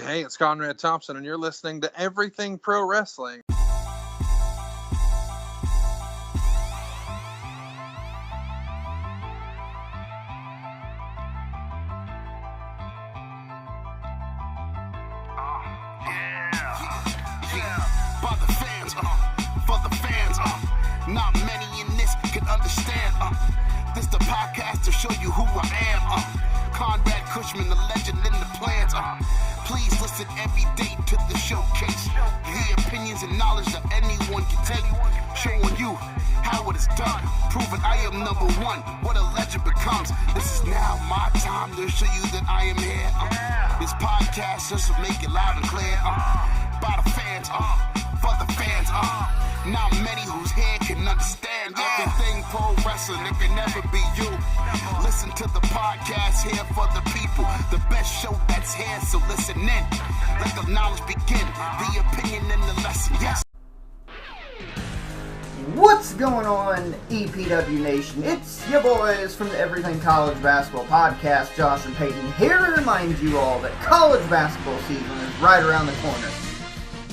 Hey, it's Conrad Thompson, and you're listening to Everything Pro Wrestling. By the fans, for the fans, not many in this can understand. This the podcast to show you who I am. Conrad Cushman, the legend in the plans. Please listen every day to the showcase. The opinions and knowledge that anyone can take. Showing you how it is done. Proving I am number one. What a legend becomes. This is now my time to show you that I am here. This podcast just to make it loud and clear. By the fans, for the fans, not many who's here can understand everything pro wrestling. It can never be you. Listen to the podcast here for the people. The best show that's here, so listen in. Let the knowledge begin. The opinion and the lesson. Yes. What's going on, EPW Nation? It's your boys from the Everything College Basketball Podcast, Josh and Peyton, here to remind you all that college basketball season is right around the corner.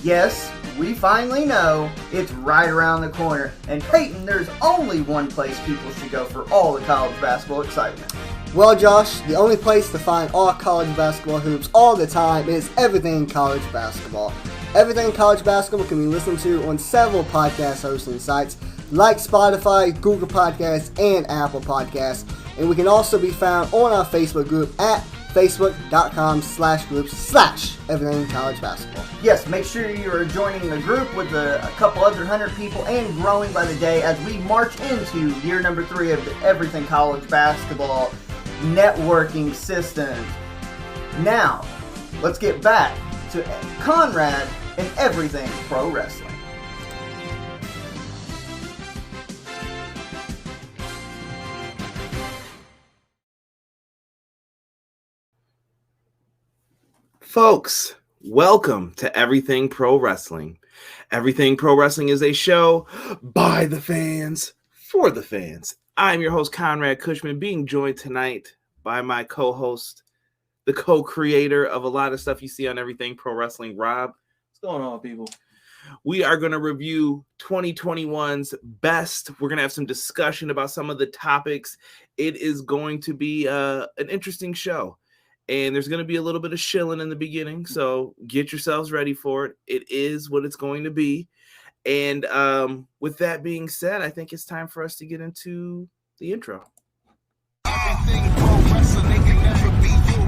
Yes, we finally know it's right around the corner. And Peyton, there's only one place people should go for all the college basketball excitement. Well, Josh, the only place to find all college basketball hoops all the time is Everything College Basketball. Everything College Basketball can be listened to on several podcast hosting sites like Spotify, Google Podcasts, and Apple Podcasts. And we can also be found on our Facebook group at facebook.com/groups/Everything College Basketball. Yes, make sure you are joining the group with a couple other 100 people and growing by the day as we march into year number 3 of the Everything College Basketball networking system. Now, let's get back to Conrad and Everything Pro Wrestling. Folks, welcome to Everything Pro Wrestling. Everything Pro Wrestling is a show by the fans, for the fans. I'm your host, Conrad Cushman, being joined tonight by my co-host, the co-creator of a lot of stuff you see on Everything Pro Wrestling, Rob. What's going on, people? We are going to review 2021's best. We're going to have some discussion about some of the topics. It is going to be an interesting show. And there's going to be a little bit of shilling in the beginning, so get yourselves ready for it. It is what it's going to be. And with that being said, I think it's time for us to get into the intro. Everything pro wrestling, they can never be you.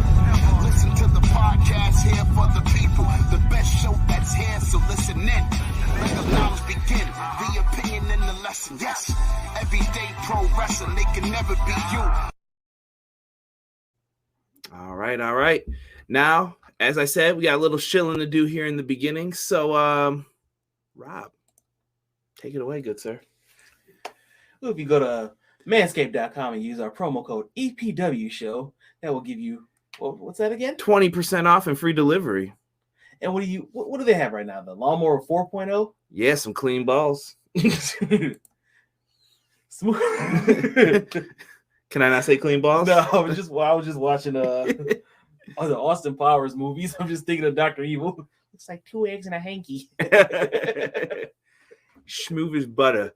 Listen to the podcast here for the people. The best show that's here, so listen in. Let the knowledge begin. The opinion and the lesson. Yes, everyday pro wrestling, they can never be you. All right. Now, as I said, we got a little shilling to do here in the beginning. So, Rob, take it away, good sir. Well, if you go to manscaped.com and use our promo code EPW show, that will give you, what's that again? 20% off and free delivery. And what do they have right now? The Lawnmower 4.0? Yeah, some clean balls. Smooth. Can I not say clean balls? No, I was just watching the Austin Powers movies. I'm just thinking of Dr. Evil. Looks like 2 eggs and a hanky. Schmoove is butter.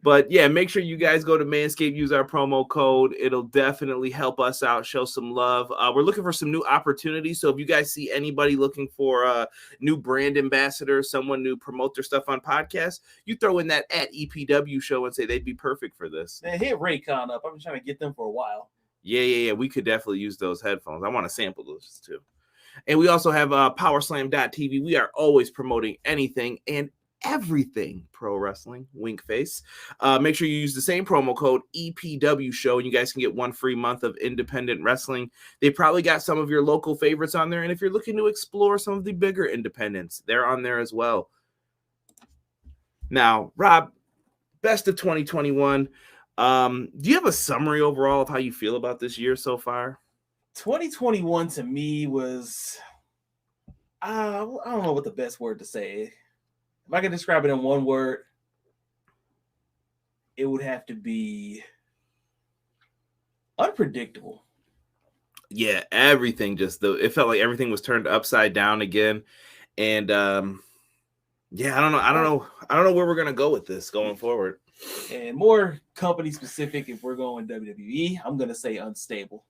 But yeah, make sure you guys go to Manscaped, use our promo code. It'll definitely help us out, show some love. We're looking for some new opportunities. So if you guys see anybody looking for a new brand ambassador, someone new promote their stuff on podcasts, you throw in that at EPW show and say they'd be perfect for this. Man, hit Raycon up. I've been trying to get them for a while. Yeah. We could definitely use those headphones. I want to sample those too. And we also have Powerslam.tv. We are always promoting anything and everything pro wrestling, wink face. Make sure you use the same promo code EPW show and you guys can get 1 free month of independent wrestling. They probably got some of your local favorites on there, and if you're looking to explore some of the bigger independents, they're on there as well. Now, Rob, best of 2021. Do you have a summary overall of how you feel about this year so far? 2021 to me was, I don't know what the best word to say. If I could describe it in one word, it would have to be unpredictable. Yeah, everything it felt like everything was turned upside down again. And yeah, I don't know where we're gonna go with this going forward. And more company specific, if we're going WWE, I'm gonna say unstable.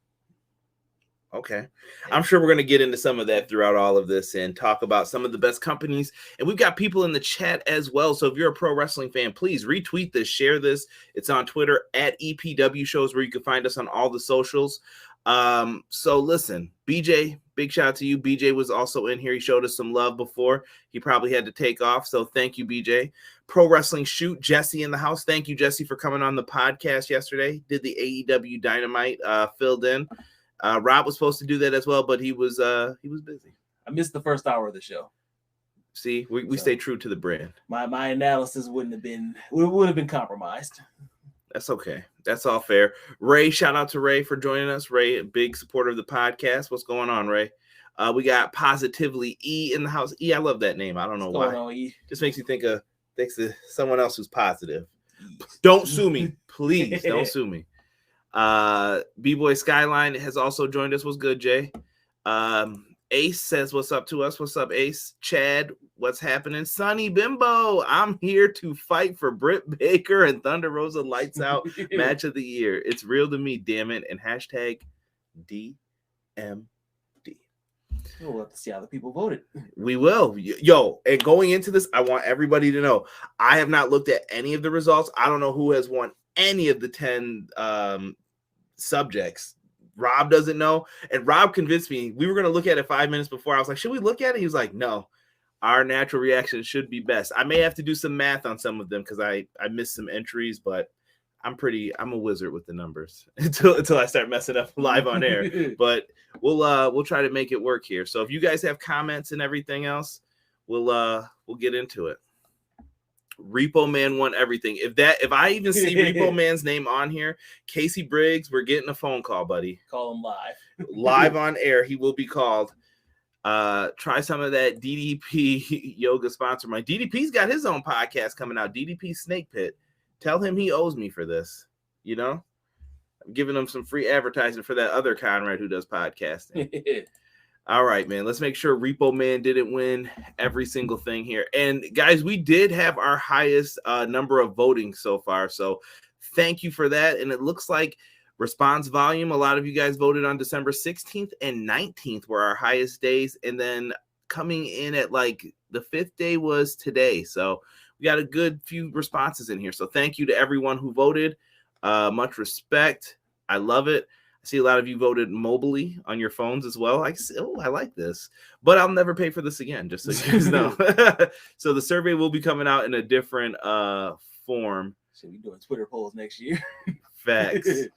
Okay. I'm sure we're going to get into some of that throughout all of this and talk about some of the best companies. And we've got people in the chat as well. So if you're a pro wrestling fan, please retweet this, share this. It's on Twitter at EPW shows, where you can find us on all the socials. So listen, BJ, big shout out to you. BJ was also in here. He showed us some love before. He probably had to take off. So thank you, BJ. Pro Wrestling Shoot, Jesse in the house. Thank you, Jesse, for coming on the podcast yesterday. Did the AEW Dynamite, filled in. Rob was supposed to do that as well, but he was busy. I missed the first hour of the show. See, we stay true to the brand. My analysis would have been compromised. That's okay. That's all fair. Ray, shout out to Ray for joining us. Ray, a big supporter of the podcast. What's going on, Ray? We got Positively E in the house. E, I love that name. I don't know why. On, e? Just makes you think of someone else who's positive. Don't sue me, please. Don't sue me. B-Boy Skyline has also joined us. What's good, Jay? Ace says what's up to us. What's up, Ace? Chad, what's happening? Sonny Bimbo, I'm here to fight for Britt Baker and Thunder Rosa Lights Out match of the year. It's real to me, damn it. And hashtag DMD. We'll have to see how the people voted. We will. Yo, and going into this, I want everybody to know, I have not looked at any of the results. I don't know who has won any of the 10 subjects. Rob doesn't know, and Rob convinced me. We were going to look at it 5 minutes before. I was like, should we look at it? He was like, no, our natural reaction should be best. I may have to do some math on some of them because I missed some entries, but I'm a wizard with the numbers until I start messing up live on air. But we'll try to make it work here. So if you guys have comments and everything else, we'll get into it. Repo Man won everything. If I even see Repo Man's name on here, Casey Briggs, we're getting a phone call, buddy. Call him live on air. He will be called. Try some of that DDP yoga sponsor. My DDP's got his own podcast coming out, DDP Snake Pit. Tell him he owes me for this. You know, I'm giving him some free advertising for that other Conrad who does podcasting. All right, man. Let's make sure Repo Man didn't win every single thing here. And guys, we did have our highest number of voting so far. So thank you for that. And it looks like response volume, a lot of you guys voted on December 16th and 19th were our highest days. And then coming in at like the 5th day was today. So we got a good few responses in here. So thank you to everyone who voted. Much respect. I love it. I see a lot of you voted mobily on your phones as well. I like this, but I'll never pay for this again, just so you guys know. So the survey will be coming out in a different form. Should be doing Twitter polls next year. Facts.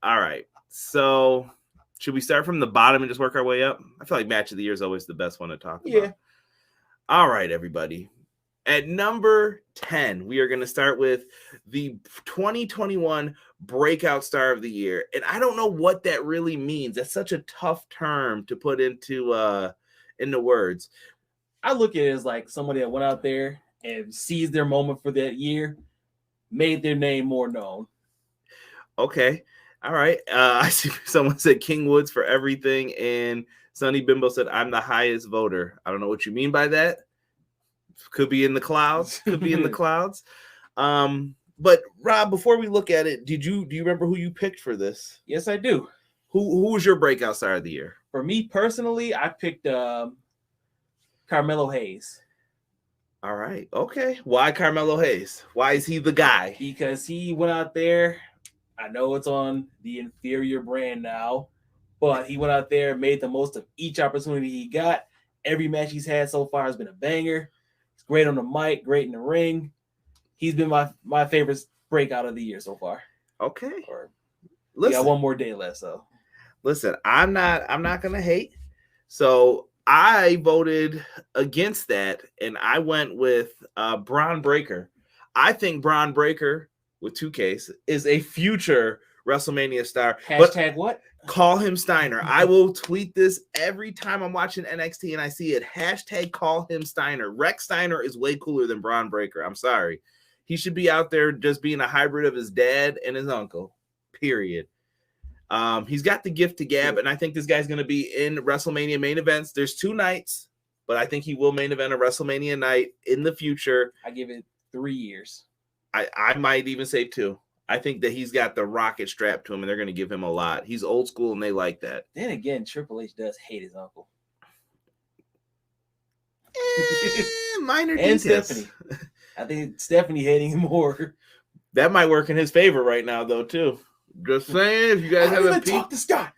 All right. So should we start from the bottom and just work our way up? I feel like match of the year is always the best one to talk about. Yeah. All right, everybody. At number 10, we are going to start with the 2021 Breakout Star of the Year. And I don't know what that really means. That's such a tough term to put into words. I look at it as like somebody that went out there and seized their moment for that year, made their name more known. Okay. All right. I see someone said King Woods for everything. And Sonny Bimbo said, I'm the highest voter. I don't know what you mean by that. Could be in the clouds. But Rob, before we look at it, do you remember who you picked for this? Yes, I do. Who was your Breakout Star of the Year? For me personally, I picked Carmelo Hayes. All right. Okay. Why Carmelo Hayes? Why is he the guy? Because he went out there. I know it's on the inferior brand now, but he went out there, made the most of each opportunity he got. Every match he's had so far has been a banger. He's great on the mic, great in the ring. He's been my favorite breakout of the year so far. Okay. We got one more day left, so. Listen, I'm not gonna hate. So I voted against that, and I went with Bron Breakker. I think Bron Breakker, with 2 Ks, is a future WrestleMania star. Hashtag what? Call him Steiner. I will tweet this every time I'm watching NXT and I see it. Hashtag call him Steiner. Rex Steiner is way cooler than Bron Breakker. I'm sorry. He should be out there just being a hybrid of his dad and his uncle. Period. He's got the gift to gab, and I think this guy's going to be in WrestleMania main events. There's 2 nights, but I think he will main event a WrestleMania night in the future. I give it 3 years. I might even say 2. I think that he's got the rocket strapped to him, and they're going to give him a lot. He's old school, and they like that. Then again, Triple H does hate his uncle. Minor And details. Stephanie. I think Stephanie hating him more. That might work in his favor right now, though, too. Just saying, if you guys haven't talk to Scott.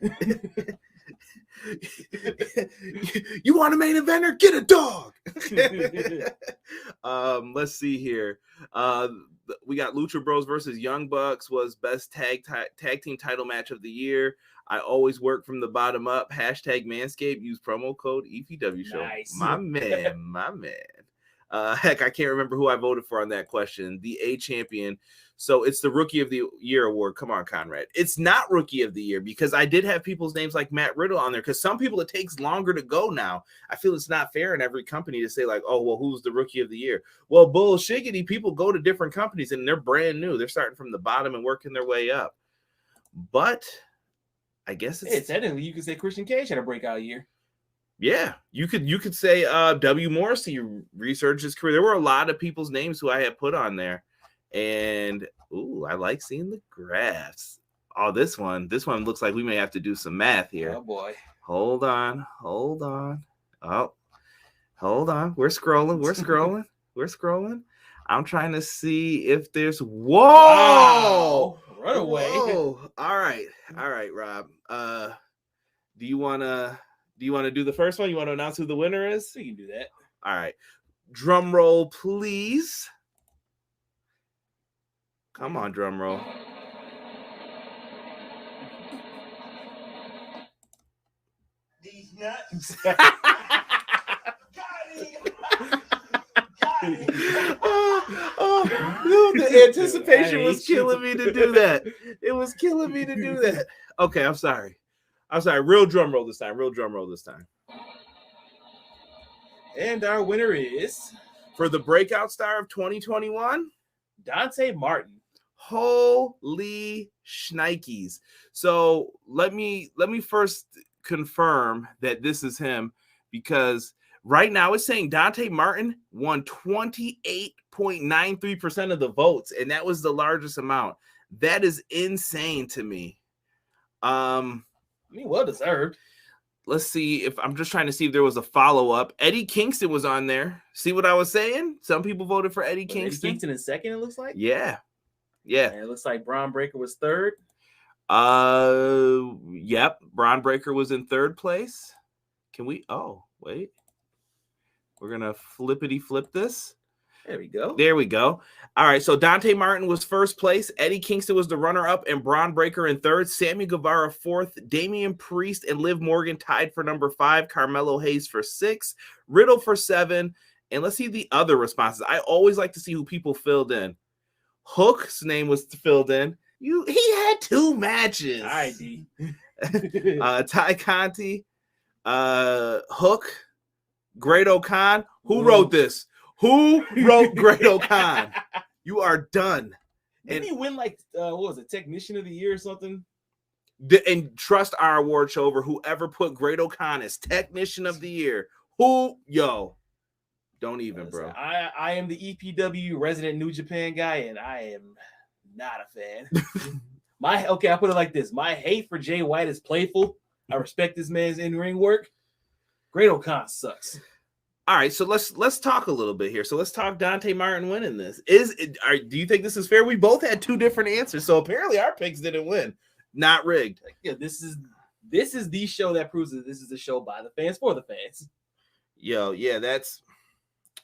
You want a main eventer? Get a dog. Let's see here. We got Lucha Bros versus Young Bucks was best tag team title match of the year. I always work from the bottom up. Hashtag Manscaped. Use promo code EPW show. Nice. My man. Heck, I can't remember who I voted for on that question. The A champion. So it's the Rookie of the Year award. Come on, Conrad. It's not Rookie of the Year because I did have people's names like Matt Riddle on there because some people it takes longer to go now. I feel it's not fair in every company to say like, oh, well, who's the Rookie of the Year? Well, bullshiggity, people go to different companies and they're brand new. They're starting from the bottom and working their way up. But I guess Hey, technically, you could say Christian Cage had a breakout year. Yeah, you could say W. Morrissey researched his career. There were a lot of people's names who I had put on there. And I like seeing the graphs. Oh, this one looks like we may have to do some math here. Oh boy. Hold on. Oh, hold on. We're scrolling. I'm trying to see if there's Wow. Run away. Whoa. All right, Rob. Do you wanna do the first one? You want to announce who the winner is? We can do that. All right. Drum roll, please. Come on, drum roll. These nuts. The anticipation was killing me to do that. It was killing me to do that. Okay, I'm sorry. Real drum roll this time. And our winner is For the Breakout Star of 2021, Dante Martin. Holy shnikes. So let me first confirm that this is him because right now it's saying Dante Martin won 28.93% of the votes, and that was the largest amount. That is insane to me. Well deserved. Let's see if I'm just trying to see if there was a follow-up. Eddie Kingston was on there. See what I was saying? Some people voted for Eddie Kingston. Eddie Kingston in second, it looks like. Yeah. And it looks like Braun Breaker was third. Yep. Braun Breaker was in third place. Can we? Oh, wait. We're gonna flippity flip this. There we go. There we go. All right. So Dante Martin was first place. Eddie Kingston was the runner-up, and Braun Breaker in third. Sammy Guevara fourth. Damian Priest and Liv Morgan tied for number 5. Carmelo Hayes for 6. Riddle for 7. And let's see the other responses. I always like to see who people filled in. Hook's name was filled in. He had 2 matches. All right, D. Ty Conti, Hook, Great O'Con. Who wrote this? Who wrote Great O'Con? You are done. Didn't he win like what was it, Technician of the Year or something? And trust our award show over whoever put Great O'Con as Technician of the Year. Don't even, bro. I am the EPW resident New Japan guy, and I am not a fan. I put it like this: my hate for Jay White is playful. I respect this man's in-ring work. Great O'Con sucks. All right, so let's talk a little bit here. So let's talk Dante Martin winning this. Do you think this is fair? We both had 2 different answers, so apparently our picks didn't win. Not rigged. Yeah, this is the show that proves that this is a show by the fans for the fans. Yo, yeah,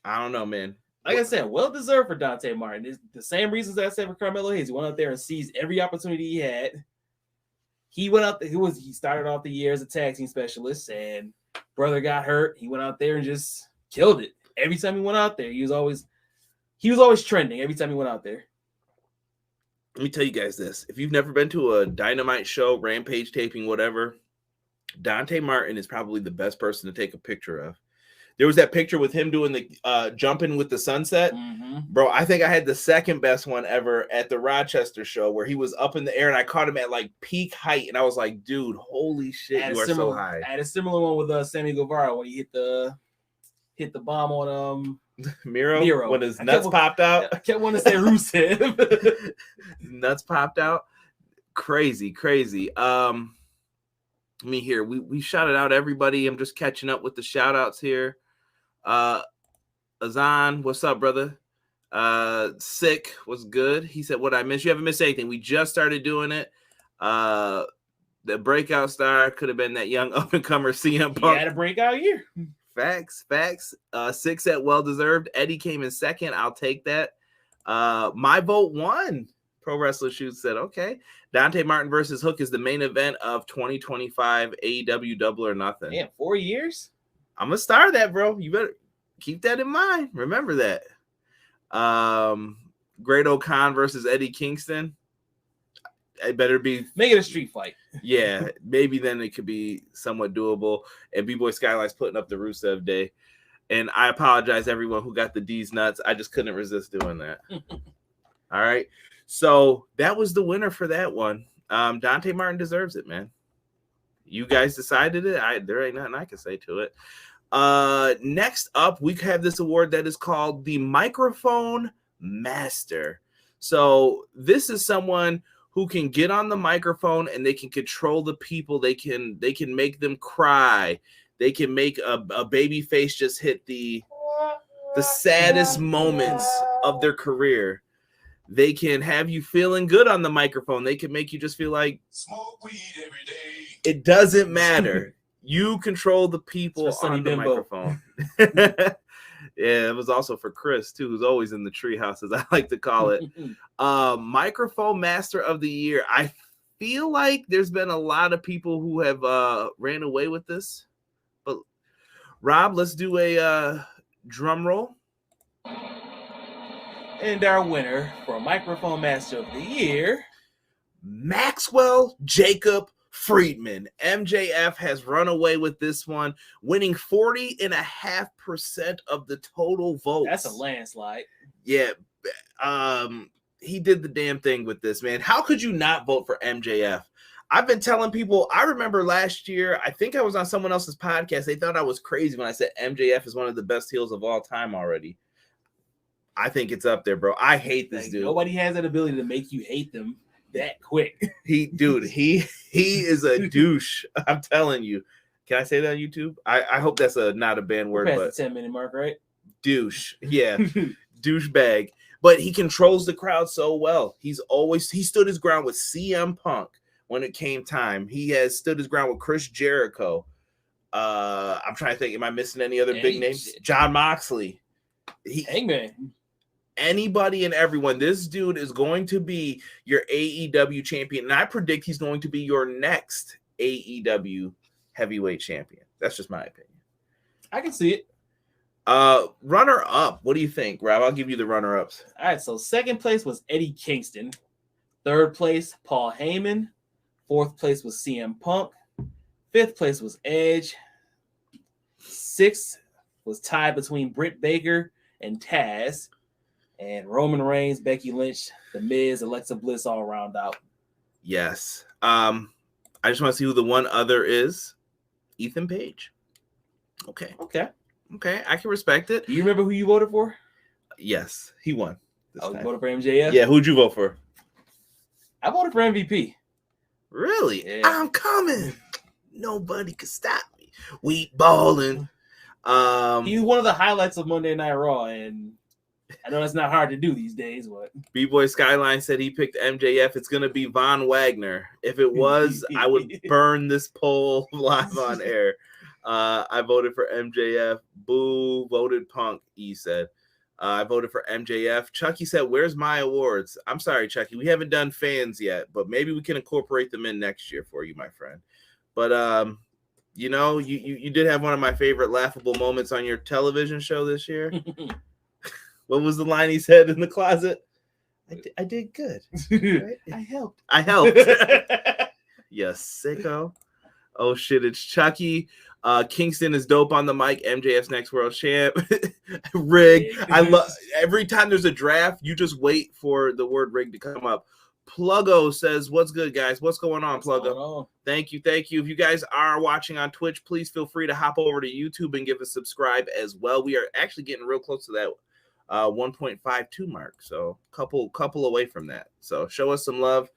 I don't know, man. Like I said, well deserved for Dante Martin. It's the same reasons that I said for Carmelo Hayes. He went out there and seized every opportunity he had. He went out there. He started off the year as a tag team specialist, and brother got hurt. He went out there and just killed it. Every time he went out there, he was always trending. Every time he went out there. Let me tell you guys this: if you've never been to a Dynamite show, Rampage taping, whatever, Dante Martin is probably the best person to take a picture of. There was that picture with him doing the jumping with the sunset. Mm-hmm. Bro, I think I had the second best one ever at the Rochester show where he was up in the air and I caught him at like peak height. And I was like, dude, holy shit, you are so high. I had a similar one with Sammy Guevara when he hit the bomb on Miro when his nuts popped out. I kept wanting to say Rusev. Nuts popped out. Crazy. Let me hear. We shouted out everybody. I'm just catching up with the shout outs here. Azan, what's up, brother? Sick was good. He said, what I missed? You haven't missed anything. We just started doing it. The breakout star could have been that young up and comer CM Punk. He had a breakout year. Facts. 6 at well deserved. Eddie came in second. I'll take that. My vote won. Pro Wrestler Shoot said, okay. Dante Martin versus Hook is the main event of 2025 AEW Double or Nothing. Damn, 4 years? I'm gonna star that, bro. You better keep that in mind. Remember that. Great O'Con versus Eddie Kingston. It better be make it a street fight. Yeah, maybe then it could be somewhat doable. And B-Boy Skyline's putting up the Rusev Day. And I apologize, everyone who got the D's nuts. I just couldn't resist doing that. All right. So that was the winner for that one. Dante Martin deserves it, man. You guys decided it. There ain't nothing I can say to it. Next up, we have this award that is called the Microphone Master. So this is someone who can get on the microphone and they can control the people. They can make them cry. They can make a baby face just hit the saddest moments of their career. They can have you feeling good on the microphone. They can make you just feel like smoke weed every day. It doesn't matter. You control the people on the microphone. Yeah, it was also for Chris, too, who's always in the treehouse, as I like to call it. Microphone Master of the Year. I feel like there's been a lot of people who have ran away with this. But, Rob, let's do a drum roll. And our winner for Microphone Master of the Year, Maxwell Jacob Friedman. MJF has run away with this one, winning 40.5% of the total votes. That's a landslide. Yeah. He did the damn thing with this, man. How could you not vote for MJF? I've been telling people, I remember last year, I think I was on someone else's podcast. They thought I was crazy when I said MJF is one of the best heels of all time already. I think it's up there, bro. I hate this dude. Nobody has that ability to make you hate them that quick. He is a douche. I'm telling you. Can I say that on YouTube? I hope that's not a banned word, but the 10-minute mark, right? Douche. Yeah. Douchebag. But he controls the crowd so well. He stood his ground with CM Punk when it came time. He has stood his ground with Chris Jericho. I'm trying to think, am I missing any other big names? John Moxley. Hangman. Anybody and everyone. This dude is going to be your AEW champion, and I predict he's going to be your next AEW heavyweight champion. That's just my opinion. I can see it. Runner up. What do you think, Rob? I'll give you the runner ups. All right. So second place was Eddie Kingston. Third place, Paul Heyman. Fourth place was CM Punk. Fifth place was Edge. Sixth was tied between Britt Baker and Taz. And Roman Reigns, Becky Lynch, The Miz, Alexa Bliss all round out. Yes. I just want to see who the one other is. Ethan Page. Okay. I can respect it. Do you remember who you voted for? Yes, he won. You voted for MJF? Yeah, who'd you vote for? I voted for MVP. Really? Yeah. I'm coming. Nobody can stop me. We balling. He's one of the highlights of Monday Night Raw, and I know that's not hard to do these days, but B-Boy Skyline said he picked MJF. It's going to be Von Wagner. If it was, I would burn this poll live on air. I voted for MJF. Boo voted Punk, he said. I voted for MJF. Chucky said, where's my awards? I'm sorry, Chucky. We haven't done fans yet, but maybe we can incorporate them in next year for you, my friend. But, you know, you did have one of my favorite laughable moments on your television show this year. What was the line he said in the closet? I did good. Right? I helped. Yes, sicko. Oh, shit, it's Chucky. Kingston is dope on the mic. MJF's next world champ. Rig. I love every time there's a draft, you just wait for the word rig to come up. Pluggo says, what's good, guys? What's going on, Pluggo? Thank you. If you guys are watching on Twitch, please feel free to hop over to YouTube and give a subscribe as well. We are actually getting real close to that 1.52 mark, so couple away from that. So show us some love.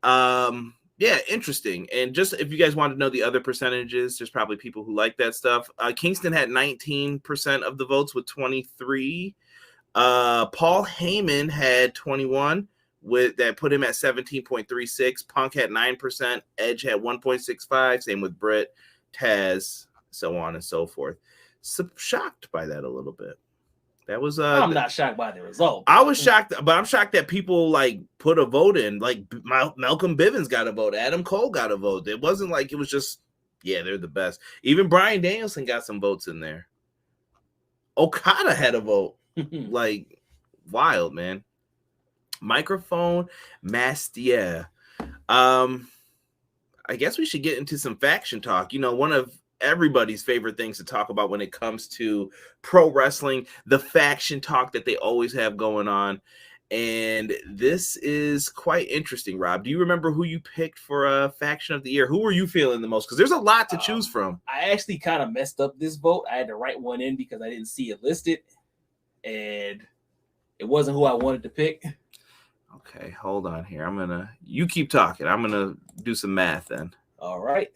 Yeah, interesting. And just if you guys want to know the other percentages, there's probably people who like that stuff. Kingston had 19% of the votes with 23. Paul Heyman had 21. With that put him at 17.36. Punk had 9%. Edge had 1.65. Same with Britt, Taz, so on and so forth. So shocked by that a little bit. That was I'm not shocked by the result. I was shocked, but I'm shocked that people like put a vote in. Like Malcolm Bivens got a vote. Adam Cole got a vote. It wasn't like it was just, yeah, they're the best. Even Bryan Danielson got some votes in there. Okada had a vote. Like wild, man. Microphone Mastier. I guess we should get into some faction talk. You know, one of everybody's favorite things to talk about when it comes to pro wrestling, the faction talk that they always have going on. And this is quite interesting, Rob. Do you remember who you picked for a faction of the year? Who were you feeling the most? Because there's a lot to choose from. I actually kind of messed up this vote. I had to write one in because I didn't see it listed. And it wasn't who I wanted to pick. Okay, hold on here. You keep talking. I'm going to do some math then. All right.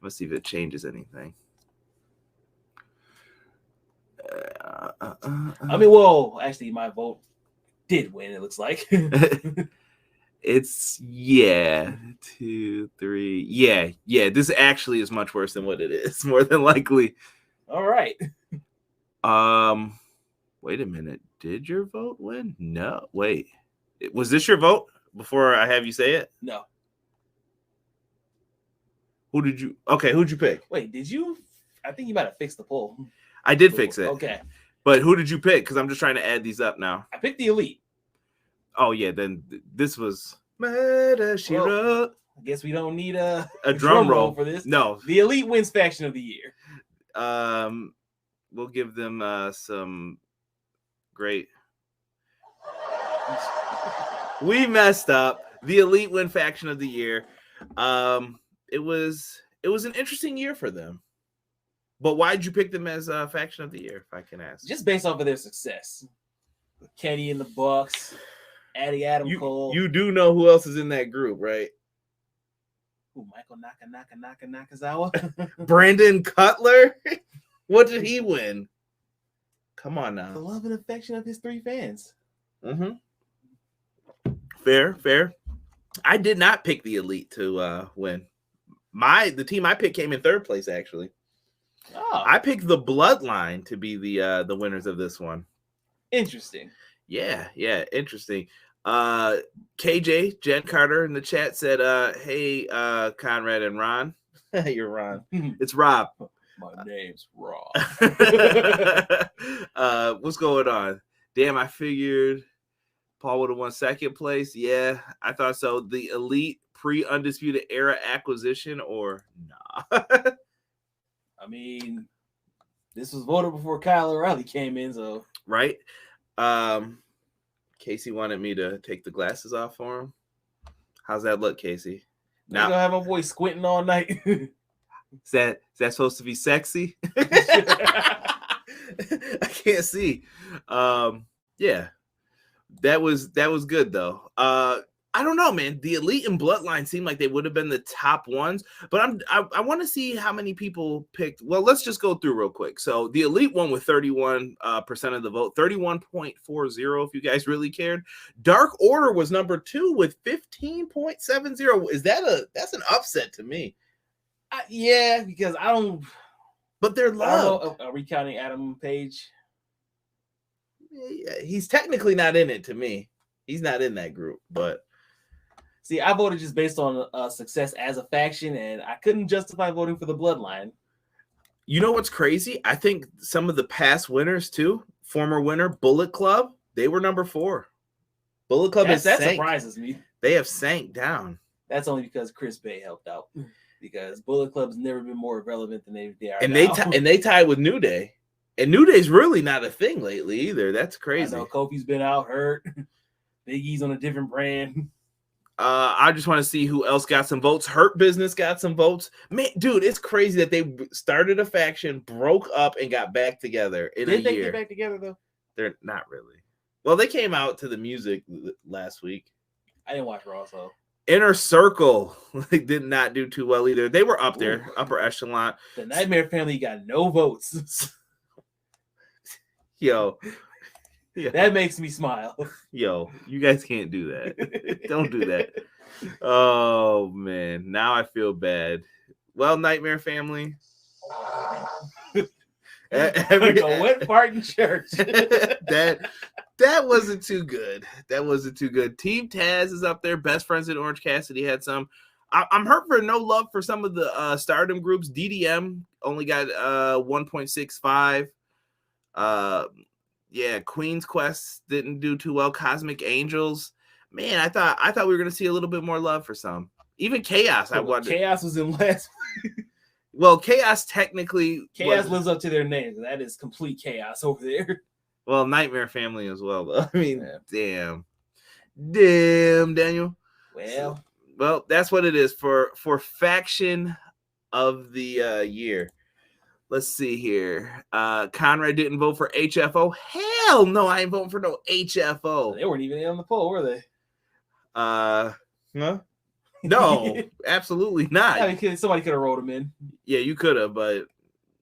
Let's see if it changes anything. I mean, well, actually, my vote did win, it looks like. It's, 2, 3. Yeah. This actually is much worse than what it is, more than likely. All right. Wait a minute. Did your vote win? No. Wait. Was this your vote before I have you say it? No. Who'd you pick? Wait, did you? I think you might have fixed the poll. I did fix it. Okay. But who did you pick? Because I'm just trying to add these up now. I picked the Elite. Oh, yeah. Then this was Murder, She Wrote. I guess we don't need a drum roll for this. No. The Elite wins faction of the year. We'll give them some great. We messed up. The Elite win faction of the year. It was an interesting year for them. But why did you pick them as a faction of the year, if I can ask? Just based off of their success. Kenny and the Bucks, adding Adam Cole. You do know who else is in that group, right? Ooh, Michael Nakazawa. Brandon Cutler? What did he win? Come on now. The love and affection of his 3 fans. Mm-hmm. Fair. I did not pick the Elite to win. The team I picked came in 3rd place, actually. Oh. I picked the Bloodline to be the winners of this one. Interesting. Yeah, interesting. KJ, Jen Carter in the chat said, hey, Conrad and Ron. You're Ron. It's Rob. My name's Rob. What's going on? Damn, I figured Paul would have won 2nd place. Yeah, I thought so. The Elite pre-Undisputed Era acquisition or nah? I mean, this was voted before Kyle O'Reilly came in, so. Right. Casey wanted me to take the glasses off for him. How's that look, Casey? Now gonna have my boy squinting all night. Is that supposed to be sexy? I can't see. Yeah. That was good though. I don't know, man. The Elite and Bloodline seemed like they would have been the top ones, but I want to see how many people picked. Well, let's just go through real quick. So the Elite won with 31% of the vote, 31.40 if you guys really cared. Dark Order was number 2 with 15.70. That's an upset to me. Yeah, because I don't. But they're loved. Are we counting Adam Page? Yeah, he's technically not in it to me. He's not in that group, but. See, I voted just based on success as a faction, and I couldn't justify voting for the Bloodline. You know what's crazy? I think some of the past winners, too, former winner, Bullet Club, they were number 4. Bullet Club that surprises me. They have sank down. That's only because Chris Bay helped out. because Bullet Club's never been more relevant than they are And now. they tied with New Day. And New Day's really not a thing lately either. That's crazy. I know Kofi's been out hurt. Big E's on a different brand. I just want to see who else got some votes. Hurt Business got some votes. Man, dude, it's crazy that they started a faction, broke up, and got back together in a year. Did they get back together, though? They're not really. Well, they came out to the music last week. I didn't watch Raw, so. Inner Circle did not do too well either. They were up there, upper echelon. The Nightmare Family got no votes. Yo. That makes me smile. Yo, you guys can't do that. Don't do that. Oh, man. Now I feel bad. Well, Nightmare Family. Like a wet fart in church. that wasn't too good. That wasn't too good. Team Taz is up there. Best Friends in Orange Cassidy had some. I'm hurt for no love for some of the Stardom groups. DDM only got 1.65. Yeah, Queen's Quest didn't do too well. Cosmic Angels, man, I thought we were gonna see a little bit more love for some. Even Chaos, Chaos was in last. Well, Chaos technically lives up to their name. That is complete chaos over there. Well, Nightmare Family as well, though. I mean, damn, Daniel. Well, that's what it is for faction of the year. Let's see here. Conrad didn't vote for HFO. Hell no, I ain't voting for no HFO. They weren't even on the poll, were they? No, absolutely not. I mean, somebody could have wrote them in. Yeah, you could have, but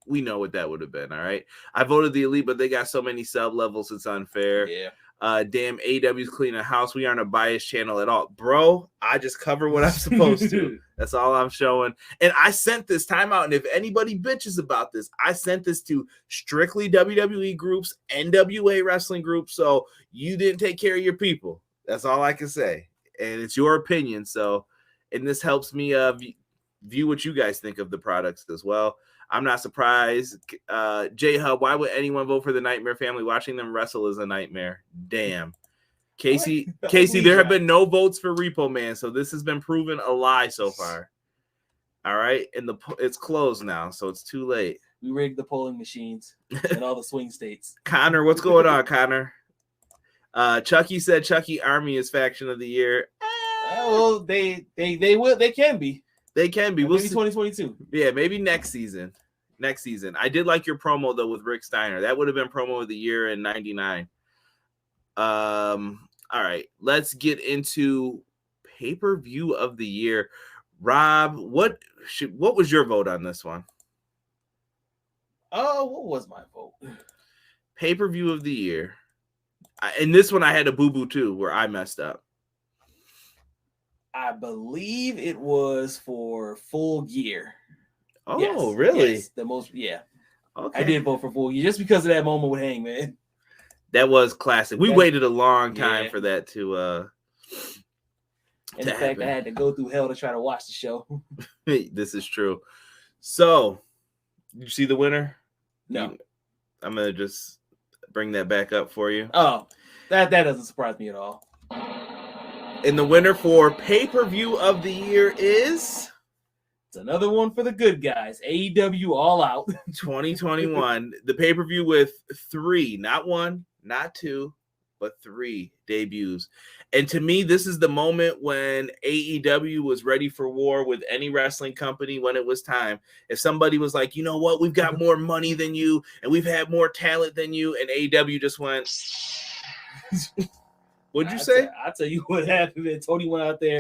we know what that would have been. All right. I voted the Elite, but they got so many sub levels, it's unfair. Yeah. Damn, AEW's cleaning house. We aren't a biased channel at all. Bro, I just cover what I'm supposed to. That's all I'm showing. And I sent this timeout. And if anybody bitches about this, I sent this to strictly WWE groups, NWA wrestling groups. So you didn't take care of your people. That's all I can say. And it's your opinion. So, and this helps me view what you guys think of the products as well. I'm not surprised. J-Hub, why would anyone vote for the Nightmare Family? Watching them wrestle is a nightmare. Damn. Casey, there have been no votes for Repo Man, so this has been proven a lie so far. All right, and it's closed now, so it's too late. We rigged the polling machines in all the swing states. Connor, what's going on, Connor? Chucky said Chucky Army is faction of the year. Well, they can be. They can be. Maybe 2022. Yeah, maybe next season. I did like your promo though with Rick Steiner. That would have been promo of the year in '99. All right, let's get into pay-per-view of the year. Rob, what was your vote on this one? Oh, what was my vote? Pay-per-view of the year. And this one I had a boo-boo too, where I messed up. I believe it was for Full Gear. Oh, yes, really? Yes, the most, yeah. Okay. I did vote for Full Gear just because of that moment with Hangman. That was classic. We waited a long time for that to and the fact happen. I had to go through hell to try to watch the show. This is true. So, did you see the winner? No. I'm going to just bring that back up for you. Oh, that doesn't surprise me at all. And the winner for pay-per-view of the year is... It's another one for the good guys. AEW All Out. 2021. The pay-per-view with 3, not 1, not 2, but 3 debuts. And to me, this is the moment when AEW was ready for war with any wrestling company when it was time. If somebody was like, you know what, we've got more money than you, and we've had more talent than you, and AEW just went... What'd you say? I'll tell you what happened. Man. Tony went out there.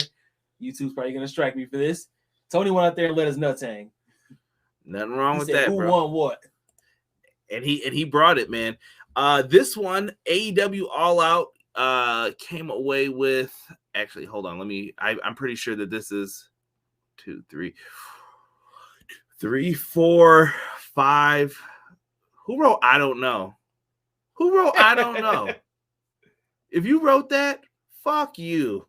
YouTube's probably going to strike me for this. Tony went out there and let his nuts hang. Nothing wrong with said, that, who bro. won what? And he brought it, man. This one, AEW All Out, came away with... Actually, hold on. I'm pretty sure that this is 2, 3, 4, 5. Who wrote I don't know? I don't know? If you wrote that, fuck you.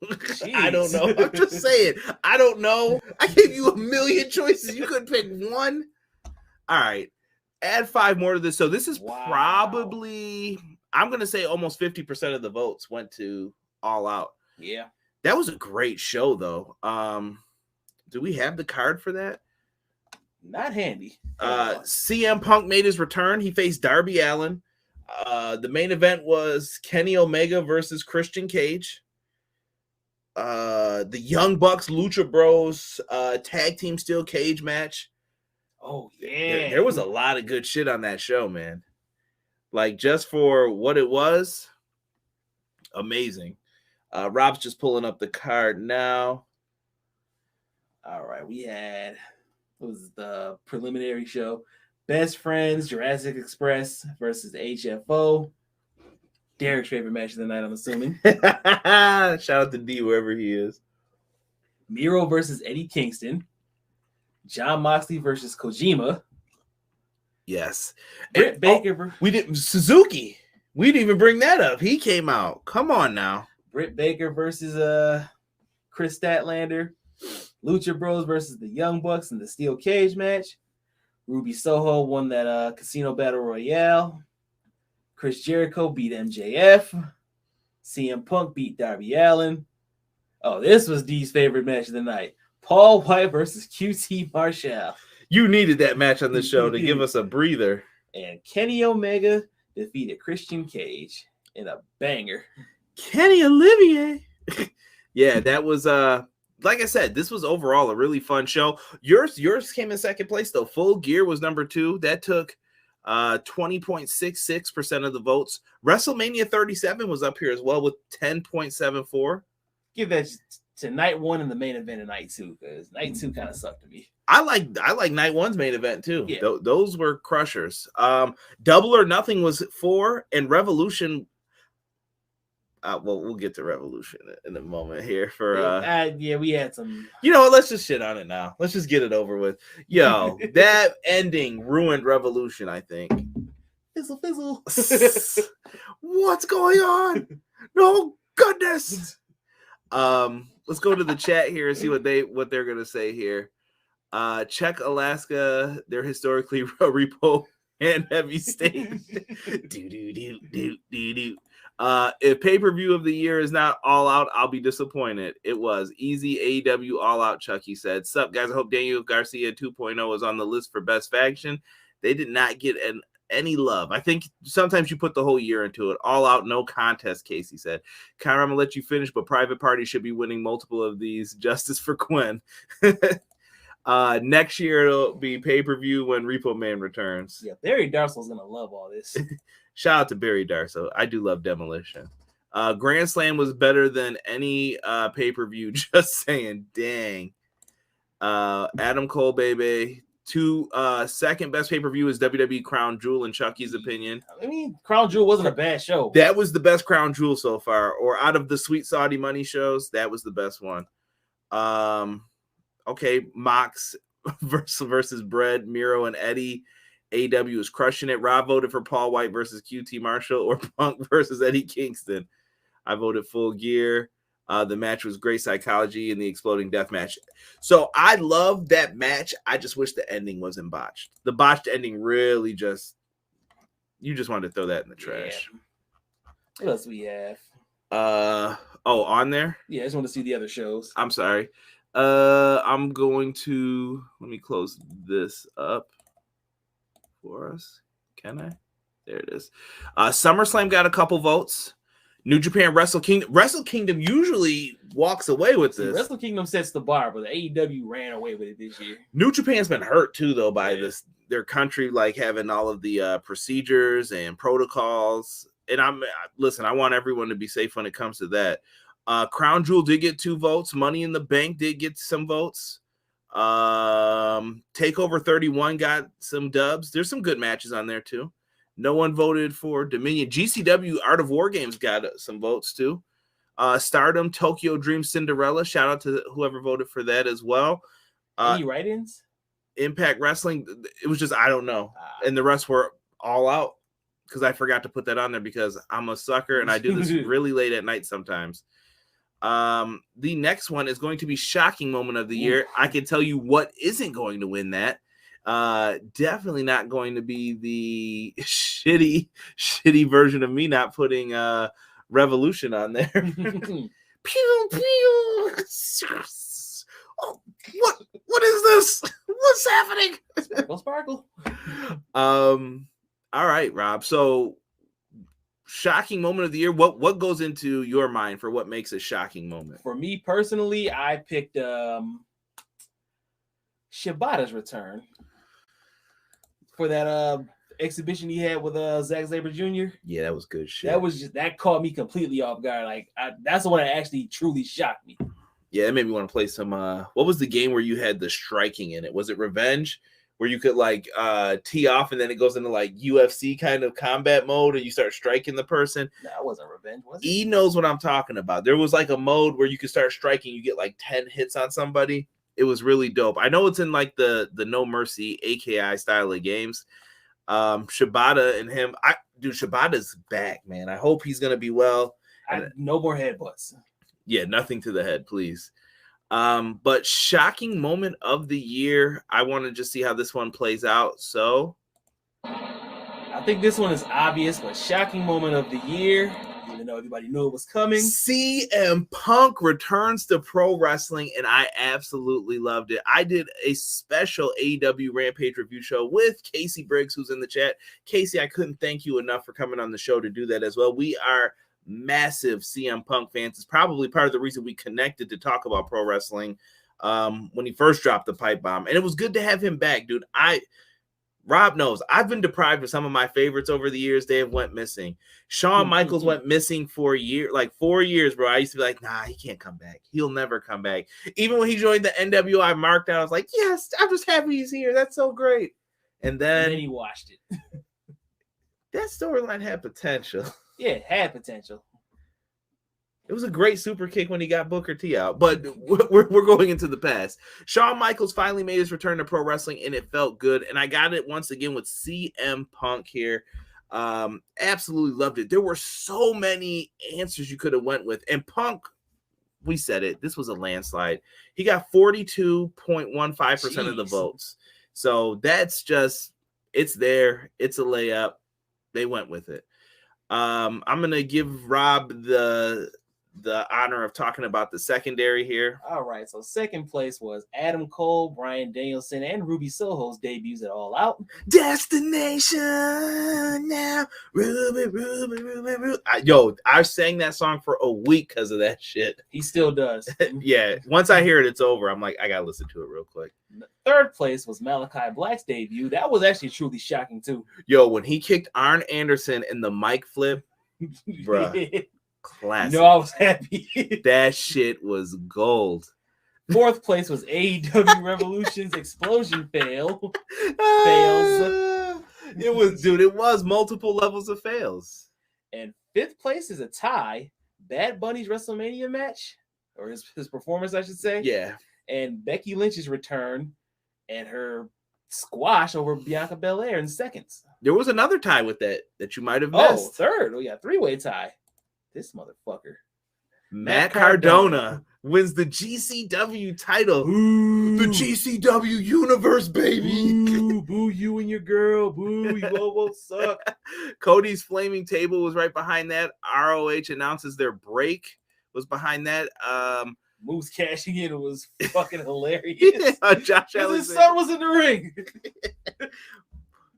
I don't know. I'm just saying. I don't know. I gave you a million choices. You couldn't pick one. All right. Add 5 more to this. So this is probably, I'm going to say almost 50% of the votes went to All Out. Yeah. That was a great show, though. Do we have the card for that? Not handy. CM Punk made his return. He faced Darby Allin. The main event was Kenny Omega versus Christian Cage. The Young Bucks Lucha Bros tag team steel cage match. Oh yeah, There was a lot of good shit on that show, man. Like, just for what it was, amazing. Rob's just pulling up the card now. All right, we had, what was the preliminary show? Best Friends, Jurassic Express versus HFO. Derek's favorite match of the night, I'm assuming. Shout out to D, wherever he is. Miro versus Eddie Kingston. John Moxley versus Kojima. Yes. Britt Baker. We didn't. Suzuki. We didn't even bring that up. He came out. Come on now. Britt Baker versus Chris Statlander. Lucha Bros versus the Young Bucks in the steel cage match. Ruby Soho won that Casino Battle Royale. Chris Jericho beat MJF. CM Punk beat Darby Allin. Oh, this was D's favorite match of the night. Paul White versus QT Marshall. You needed that match on the show to give us a breather. And Kenny Omega defeated Christian Cage in a banger. Kenny Olivier. Yeah, that was like I said, this was overall a really fun show. Yours came in second place though. Full Gear was number 2. That took 20.66% of the votes. WrestleMania 37 was up here as well with 10.74. Give that to night 1 and the main event of night 2, because night 2 kind of sucked to me. I like night 1's main event too. Yeah. Those were crushers. Double or Nothing was 4, and Revolution. Well, we'll get to Revolution in a moment here. For we had some. You know what? Let's just shit on it now. Let's just get it over with. Yo, that ending ruined Revolution, I think. Fizzle. What's going on? No goodness. Let's go to the chat here and see what they're gonna say here. Czech Alaska, they're historically repo and heavy state. If pay-per-view of the year is not All Out, I'll be disappointed. It was easy AEW All Out, Chucky said. Sup, guys? I hope Daniel Garcia 2.0 is on the list for best faction. They did not get any love. I think sometimes you put the whole year into it. All Out, no contest, Casey said. Conor, I'm going to let you finish, but Private Party should be winning multiple of these. Justice for Quinn. Next year, it'll be pay-per-view when Repo Man returns. Yeah, Barry Darso's going to love all this. Shout out to Barry Darso. I do love Demolition. Grand Slam was better than any pay-per-view. Just saying. Dang. Adam Cole, baby. Second best pay-per-view is WWE Crown Jewel in Chucky's opinion. I mean, Crown Jewel wasn't a bad show. That was the best Crown Jewel so far. Or out of the Sweet Saudi Money shows, that was the best one. Okay, Mox versus Bread, Miro and Eddie. AW is crushing it. Rob voted for Paul White versus QT Marshall or Punk versus Eddie Kingston. I voted Full Gear. The match was great psychology in the exploding death match. So I love that match. I just wish the ending wasn't botched. The botched ending really you just wanted to throw that in the trash. Yeah. What else we have? On there? Yeah, I just want to see the other shows. I'm sorry. I'm going to let me close this up for us. Can I? There it is. SummerSlam got a couple votes. New Japan Wrestle Kingdom usually walks away with this. Wrestle Kingdom sets the bar, but the AEW ran away with it this year. New Japan's been hurt too, though, by their country like having all of the procedures and protocols. And I want everyone to be safe when it comes to that. Crown Jewel did get 2 votes. Money in the Bank did get some votes. Takeover 31 got some dubs. There's some good matches on there too. No one voted for Dominion. GCW Art of War Games got some votes too. Stardom, Tokyo Dream, Cinderella. Shout out to whoever voted for that as well. Any write-ins? Impact Wrestling. It was just I don't know, and the rest were All Out because I forgot to put that on there because I'm a sucker and I do this really late at night sometimes. The next one is going to be Shocking Moment of the Year. I can tell you what isn't going to win that. Definitely not going to be the shitty version of me not putting Revolution on there. Pew pew. Oh, what is this? What's happening? Sparkle. All right, Rob. So shocking moment of the year. What goes into your mind for what makes a shocking moment? For me personally, I picked Shibata's return for that exhibition he had with Zack Sabre Jr. Yeah, that was good shit. That caught me completely off guard. Like that's the one that actually truly shocked me. Yeah, it made me want to play some. What was the game where you had the striking in it? Was it Revenge, where you could like tee off and then it goes into like UFC kind of combat mode and you start striking the person? No, it wasn't Revenge, was it? E knows what I'm talking about. There was like a mode where you could start striking, you get like 10 hits on somebody. It was really dope. I know it's in like the No Mercy AKI style of games. Shibata and him, Shibata's back, man. I hope he's gonna be well. No more headbutts. Yeah, nothing to the head, please. But shocking moment of the year. I want to just see how this one plays out. So I think this one is obvious, but shocking moment of the year, even though everybody knew it was coming. CM Punk returns to pro wrestling, and I absolutely loved it. I did a special AEW Rampage review show with Casey Briggs, who's in the chat. Casey, I couldn't thank you enough for coming on the show to do that as well. We are massive CM Punk fans. It's probably part of the reason we connected to talk about pro wrestling when he first dropped the pipe bomb. And it was good to have him back, dude. Rob knows I've been deprived of some of my favorites over the years. They have went missing. Shawn Michaels went missing for 4 years, bro. I used to be like, nah, he can't come back. He'll never come back. Even when he joined the NWI marked out, I was like, yes, I'm just happy he's here. That's so great. And then he washed it. That storyline had potential. Yeah, it had potential. It was a great super kick when he got Booker T out, but we're going into the past. Shawn Michaels finally made his return to pro wrestling, and it felt good. And I got it once again with CM Punk here. Absolutely loved it. There were so many answers you could have went with. And Punk, we said it, this was a landslide. He got 42.15% of the votes. So that's just, it's there. It's a layup. They went with it. I'm going to give Rob the honor of talking about the secondary here. All right, so second place was Adam Cole, Bryan Danielson, and Ruby Soho's debuts at All Out. Destination now, Ruby. I sang that song for a week because of that shit. He still does. Yeah, once I hear it, it's over. I'm like, I gotta listen to it real quick. Third place was Malachi Black's debut. That was actually truly shocking too. Yo, when he kicked Arn Anderson in the mic flip, bruh. Classic. I was happy. That shit was gold. Fourth place was AEW Revolution's Explosion fails. It was multiple levels of fails. And fifth place is a tie. Bad Bunny's WrestleMania match, or his performance, I should say. Yeah. And Becky Lynch's return and her squash over Bianca Belair in seconds. There was another tie with that you might have missed. Oh, third. Oh, yeah, three-way tie. This motherfucker. Matt Cardona wins the GCW title. Ooh. The GCW universe, baby. Ooh, boo you and your girl. Boo, you all both suck. Cody's Flaming Table was right behind that. ROH announces their break was behind that. Moose cashing in was fucking hilarious. Yeah, Josh Alexander. His son was in the ring.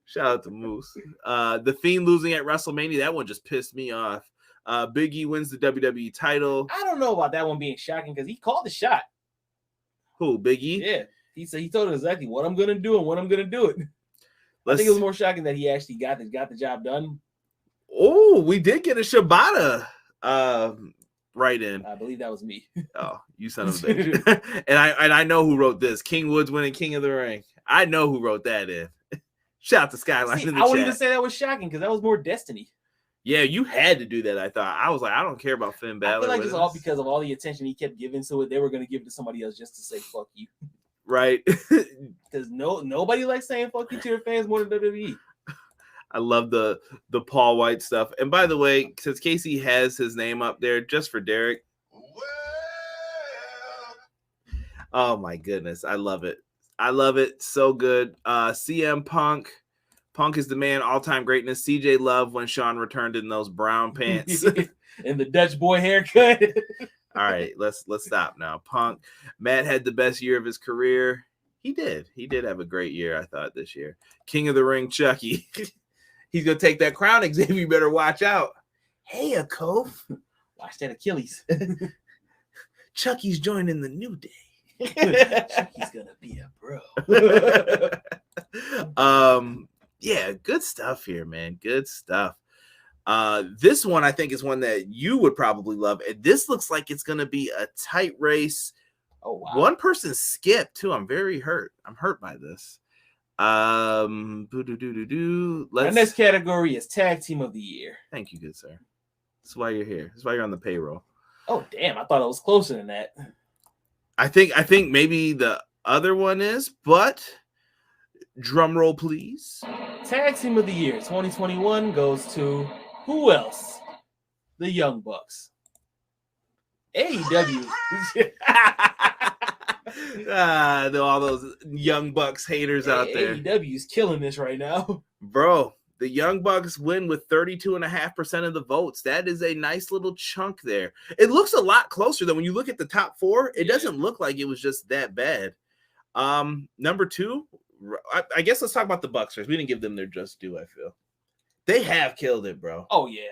Shout out to Moose. The Fiend losing at WrestleMania. That one just pissed me off. Big E wins the WWE title. I don't know about that one being shocking because he called the shot. Who, Big E? Yeah. He said he told us exactly what I'm gonna do and when I'm gonna do it. I think it was more shocking that he actually got the job done. Oh, we did get a Shibata right in. I believe that was me. Oh, you son of a bitch. and I know who wrote this. King Woods winning King of the Ring. I know who wrote that in. Shout out to Skyline in the chat. I wouldn't even say that was shocking because that was more Destiny. Yeah, you had to do that, I thought. I was like, I don't care about Finn Balor. I feel like it's all because of all the attention he kept giving to it. They were going to give it to somebody else just to say fuck you. Right. Because nobody likes saying fuck you to their fans more than WWE. I love the Paul White stuff. And by the way, since Casey has his name up there, just for Derek. Oh my goodness. I love it. I love it. So good. CM Punk. Punk is the man, all-time greatness. CJ Love when Sean returned in those brown pants. And the Dutch boy haircut. All right, let's stop now. Punk. Matt had the best year of his career. He did have a great year, I thought, this year. King of the Ring, Chucky. He's gonna take that crown, Xavier. You better watch out. Hey, a Cove. Watch that Achilles. Chucky's joining the New Day. Chucky's gonna be a bro. Yeah, good stuff here, man. Good stuff. This one I think is one that you would probably love. And this looks like it's gonna be a tight race. Oh wow. One person skipped too. I'm very hurt. I'm hurt by this. Our next category is Tag Team of the Year. Thank you, good sir. That's why you're here. That's why you're on the payroll. Oh damn, I thought it was closer than that. I think maybe the other one is, but drum roll, please. Tag Team of the Year 2021 goes to who else? The Young Bucks. AEW. All those Young Bucks haters out there. AEW's killing this right now. Bro, the Young Bucks win with 32.5% of the votes. That is a nice little chunk there. It looks a lot closer though. When you look at the top four, it doesn't look like it was just that bad. Number two, I guess let's talk about the Bucks first. We didn't give them their just due, I feel. They have killed it, bro. Oh yeah.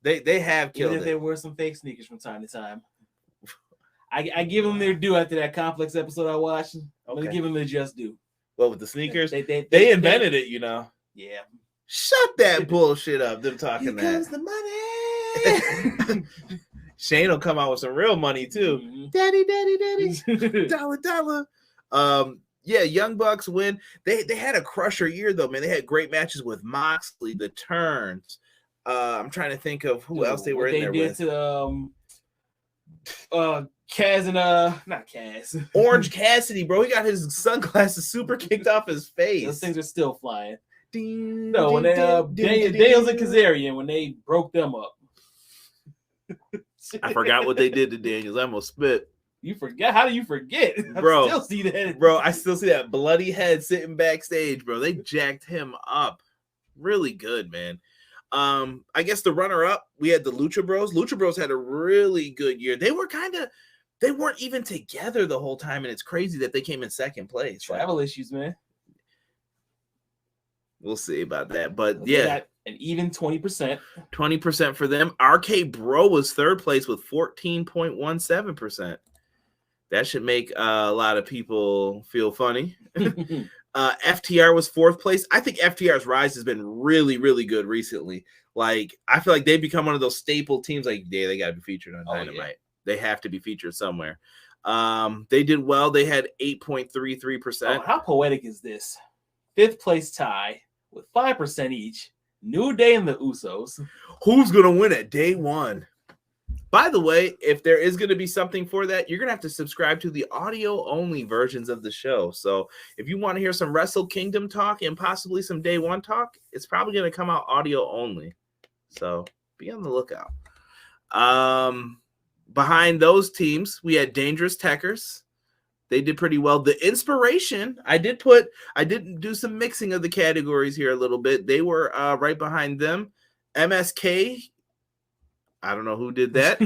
They have killed Even if they wear some fake sneakers from time to time. I give them their due after that Complex episode I watched. I'm gonna give them their just due. Well, with the sneakers, they invented it, you know. Yeah. Shut that bullshit up. Them talking that. Here comes the money. Shane will come out with some real money too. Mhm. Daddy, dollar. Yeah, Young Bucks win. They had a crusher year though, man. They had great matches with Moxley, the Turns. I'm trying to think of who else they were in there with. They did to Kaz and not Kaz. Orange Cassidy, bro. He got his sunglasses super kicked off his face. Those things are still flying. Ding, No, when they Daniels and Kazarian when they broke them up. I forgot what they did to Daniels. I almost spit. You forget? How do you forget? Bro, I still see that. Bro, I still see that bloody head sitting backstage, bro. They jacked him up. Really good, man. I guess the runner-up, we had the Lucha Bros. Lucha Bros had a really good year. They weren't even together the whole time, and it's crazy that they came in second place. Travel issues, man. We'll see about that. But They got an even 20%. 20% for them. RK Bro was third place with 14.17%. That should make a lot of people feel funny. FTR was fourth place. I think FTR's rise has been really, really good recently. Like, I feel like they've become one of those staple teams. Like, yeah, they got to be featured on Dynamite. Yeah. They have to be featured somewhere. They did well. They had 8.33%. Oh, how poetic is this? Fifth place tie with 5% each. New Day and the Usos. Who's going to win at day one? By the way, if there is going to be something for that, you're going to have to subscribe to the audio-only versions of the show. So if you want to hear some Wrestle Kingdom talk and possibly some day one talk, it's probably going to come out audio-only. So be on the lookout. Behind those teams, we had Dangerous Techers. They did pretty well. The Inspiration, I did do some mixing of the categories here a little bit. They were right behind them. MSK, I don't know who did that.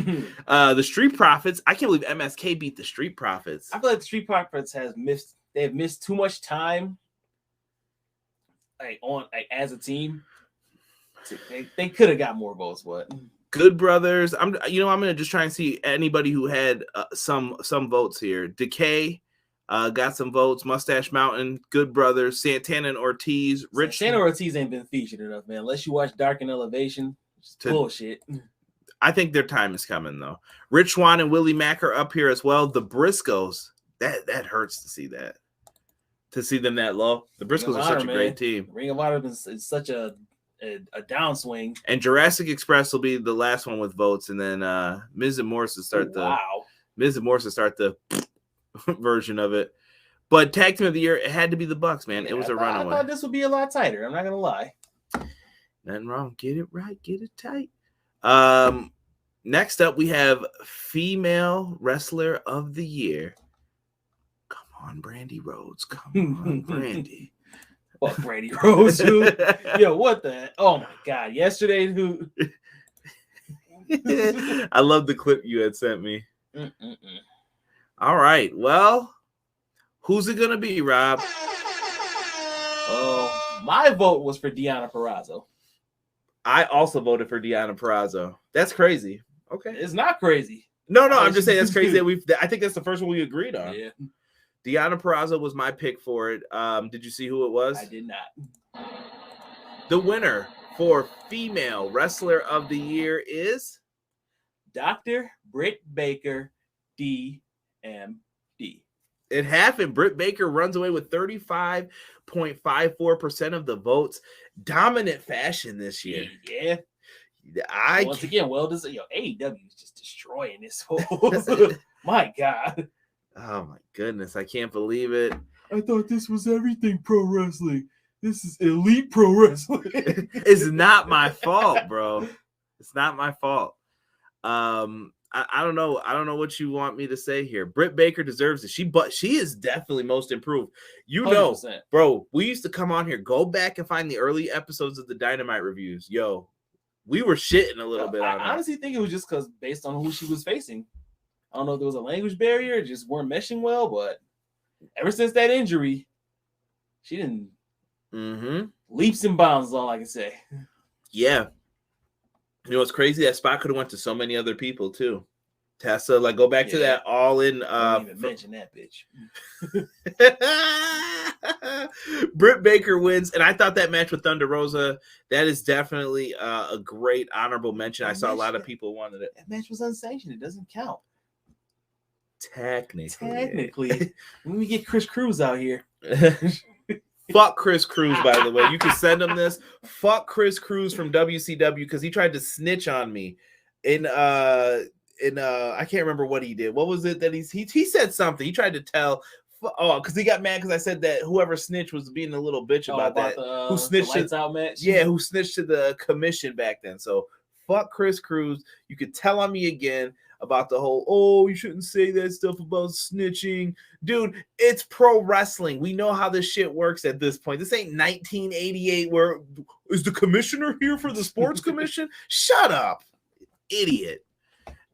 The Street Profits. I can't believe MSK beat the Street Profits. I feel like the Street Profits have missed too much time as a team. They could have got more votes, but Good Brothers. I'm gonna just try and see anybody who had some votes here. Decay got some votes. Mustache Mountain, Good Brothers, Santana and Ortiz. Santana Ortiz ain't been featured enough, man. Unless you watch Dark and Elevation, bullshit. I think their time is coming though. Rich Swann and Willie Mack are up here as well. The Briscoes, that hurts to see that. To see them that low. The Briscoes are such a great team. Ring of Honor is such a downswing. And Jurassic Express will be the last one with votes, and then Miz and Morris will start the version of it. But Tag Team of the Year, it had to be the Bucks, man. It was a runaway. I thought this would be a lot tighter. I'm not gonna lie. Nothing wrong. Get it right, get it tight. Next up, we have Female Wrestler of the Year. Come on, Brandy Rhodes. Come on, Brandy. Fuck Brandy Rhodes, dude. Yo, what the? Oh my God! Yesterday, I love the clip you had sent me. All right. Well, who's it gonna be, Rob? Oh, my vote was for Deonna Purrazzo. I also voted for Deonna Purrazzo. That's crazy. Okay. It's not crazy. No, I'm just saying that's crazy that I think that's the first one we agreed on. Yeah, Deonna Purrazzo was my pick for it. Did you see who it was? I did not. The winner for Female Wrestler of the Year is Dr. Britt Baker, DMD. it happened. Britt Baker runs away with 35.54% of the votes. Dominant fashion this year. Yeah. Once again, AEW is just destroying this whole. My God. Oh my goodness, I can't believe it. I thought this was everything pro wrestling. This is elite pro wrestling. It's not my fault, bro. It's not my fault. I don't know. I don't know what you want me to say here. Britt Baker deserves it. She is definitely most improved. 100%. Bro, we used to come on here. Go back and find the early episodes of the Dynamite reviews. Yo, we were shitting a little bit on her. I honestly think it was just because based on who she was facing. I don't know if there was a language barrier, just weren't meshing well, but ever since that injury, she didn't leaps and bounds is all I can say. Yeah. You know what's crazy? That spot could have went to so many other people too. Tessa, like go back to that all in Don't even mention that bitch. Britt Baker wins, and I thought that match with Thunder Rosa, that is definitely a great honorable mention. I saw a lot of people wanted it. That match was unsanctioned. It doesn't count. Technically. Let me get Chris Cruz out here. Fuck Chris Cruz, by the way. You can send him this. Fuck Chris Cruz from WCW because he tried to snitch on me in I can't remember what he did. What was it that he said something? He tried to tell. Oh, because he got mad because I said that whoever snitched was being a little bitch about that. Who snitched? The lights out match? Yeah, who snitched to the commission back then. So fuck Chris Cruz. You could tell on me again about the whole, you shouldn't say that stuff about snitching. Dude, it's pro wrestling. We know how this shit works at this point. This ain't 1988 where is the commissioner here for the sports commission? Shut up, idiot.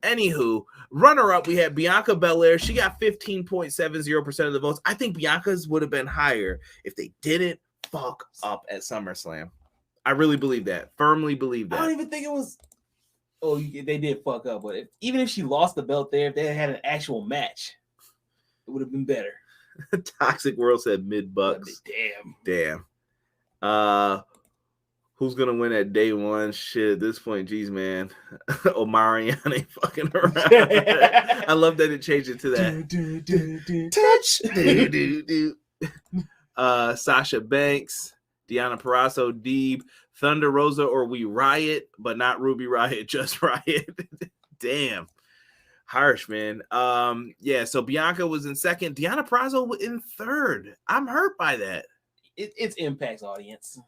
Anywho, runner-up, we had Bianca Belair. She got 15.70% of the votes. I think Bianca's would have been higher if they didn't fuck up at SummerSlam. I really believe that. Firmly believe that. I don't even think it was... Oh, they did fuck up, but even if she lost the belt there, if they had an actual match, it would have been better. Toxic World said mid-bucks. Damn. Who's gonna win at day one? Shit, at this point, geez, man. Omarion ain't fucking around. I love that it changed it to that. Touch. Sasha Banks, Deonna Purrazzo, Deeb, Thunder Rosa, or we Riot, but not Ruby Riot, just Riot. Damn. Harsh, man. Yeah, so Bianca was in second. Deonna Purrazzo in third. I'm hurt by that. It's Impact's audience.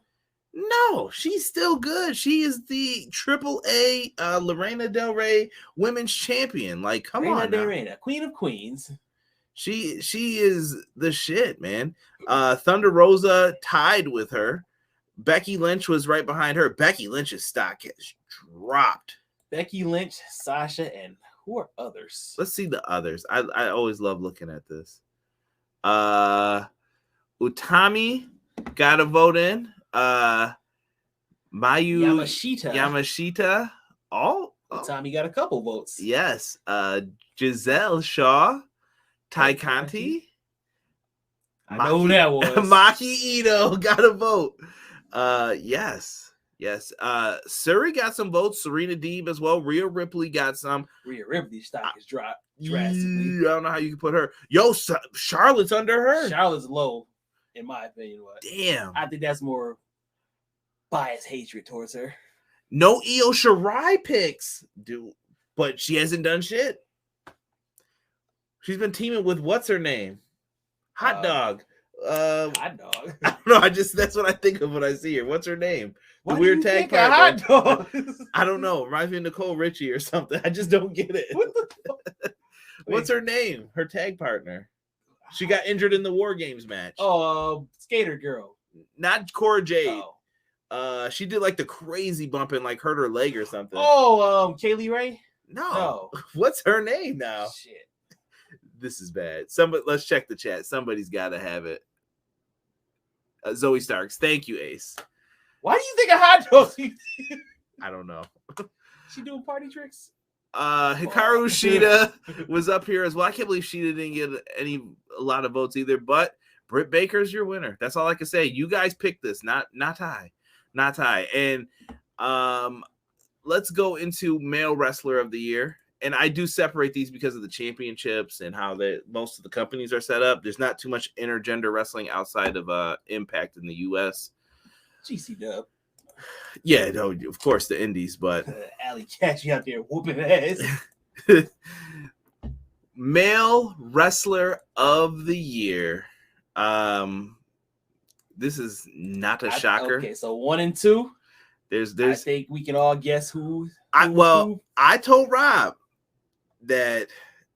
No, she's still good. She is the AAA Lorena Del Rey Women's Champion. Like, come on, Lorena, Queen of Queens. She is the shit, man. Thunder Rosa tied with her. Becky Lynch was right behind her. Becky Lynch's stock has dropped. Becky Lynch, Sasha, and who are others? Let's see the others. I always love looking at this. Utami got a vote in. Mayu Yamashita. Utami got a couple votes. Yes. Giselle Shaw. Ty Conti. I know who that was. Maki Ito got a vote. Yes. Suri got some votes. Serena Deeb as well. Rhea Ripley got some. Rhea Ripley's stock has dropped drastically. I don't know how you can put her. Yo, Charlotte's under her. Charlotte's low, in my opinion. But damn. I think that's more biased hatred towards her. No Io Shirai picks, dude, but she hasn't done shit. She's been teaming with what's her name? Hot Dog. Hot Dog. I don't know. That's what I think of when I see her. What's her name? The Why weird tag partner. Hot Dog? I don't know. Reminds me of Nicole Richie or something. I just don't get it. What the fuck? What's her name? Her tag partner. She got injured in the War Games match. Skater Girl. Not Cora Jade. She did like the crazy bump and like hurt her leg or something. Kaylee Ray. No. What's her name now? Shit. This is bad. Let's check the chat. Somebody's got to have it. Zoe Starks. Thank you, Ace. Why do you think of hot dogs? I don't know. She doing party tricks? Hikaru Shida was up here as well. I can't believe Shida didn't get a lot of votes either, but Britt Baker's your winner. That's all I can say. You guys picked this, not Ty. And let's go into male wrestler of the year. And I do separate these because of the championships and how most of the companies are set up. There's not too much intergender wrestling outside of Impact in the US. GC Dub. Yeah, no, of course the indies, but Alley Catchy out there whooping ass. Male wrestler of the year. This is not a shocker. Okay, so 1 and 2. There's I think we can all guess who. I told Rob that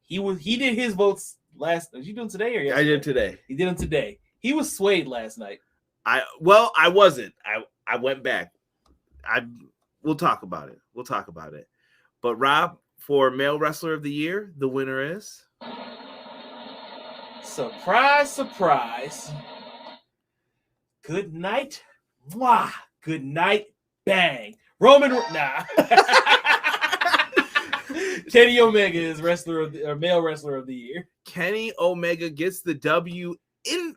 he did his votes last. Did you do them today or yesterday? I did today. He did them today. He was swayed last night. I wasn't. I went back. We'll talk about it. But Rob, for male wrestler of the year, the winner is surprise, surprise. Good night. Mwah. Good night. Bang. Kenny Omega is male wrestler of the year. Kenny Omega gets the W in,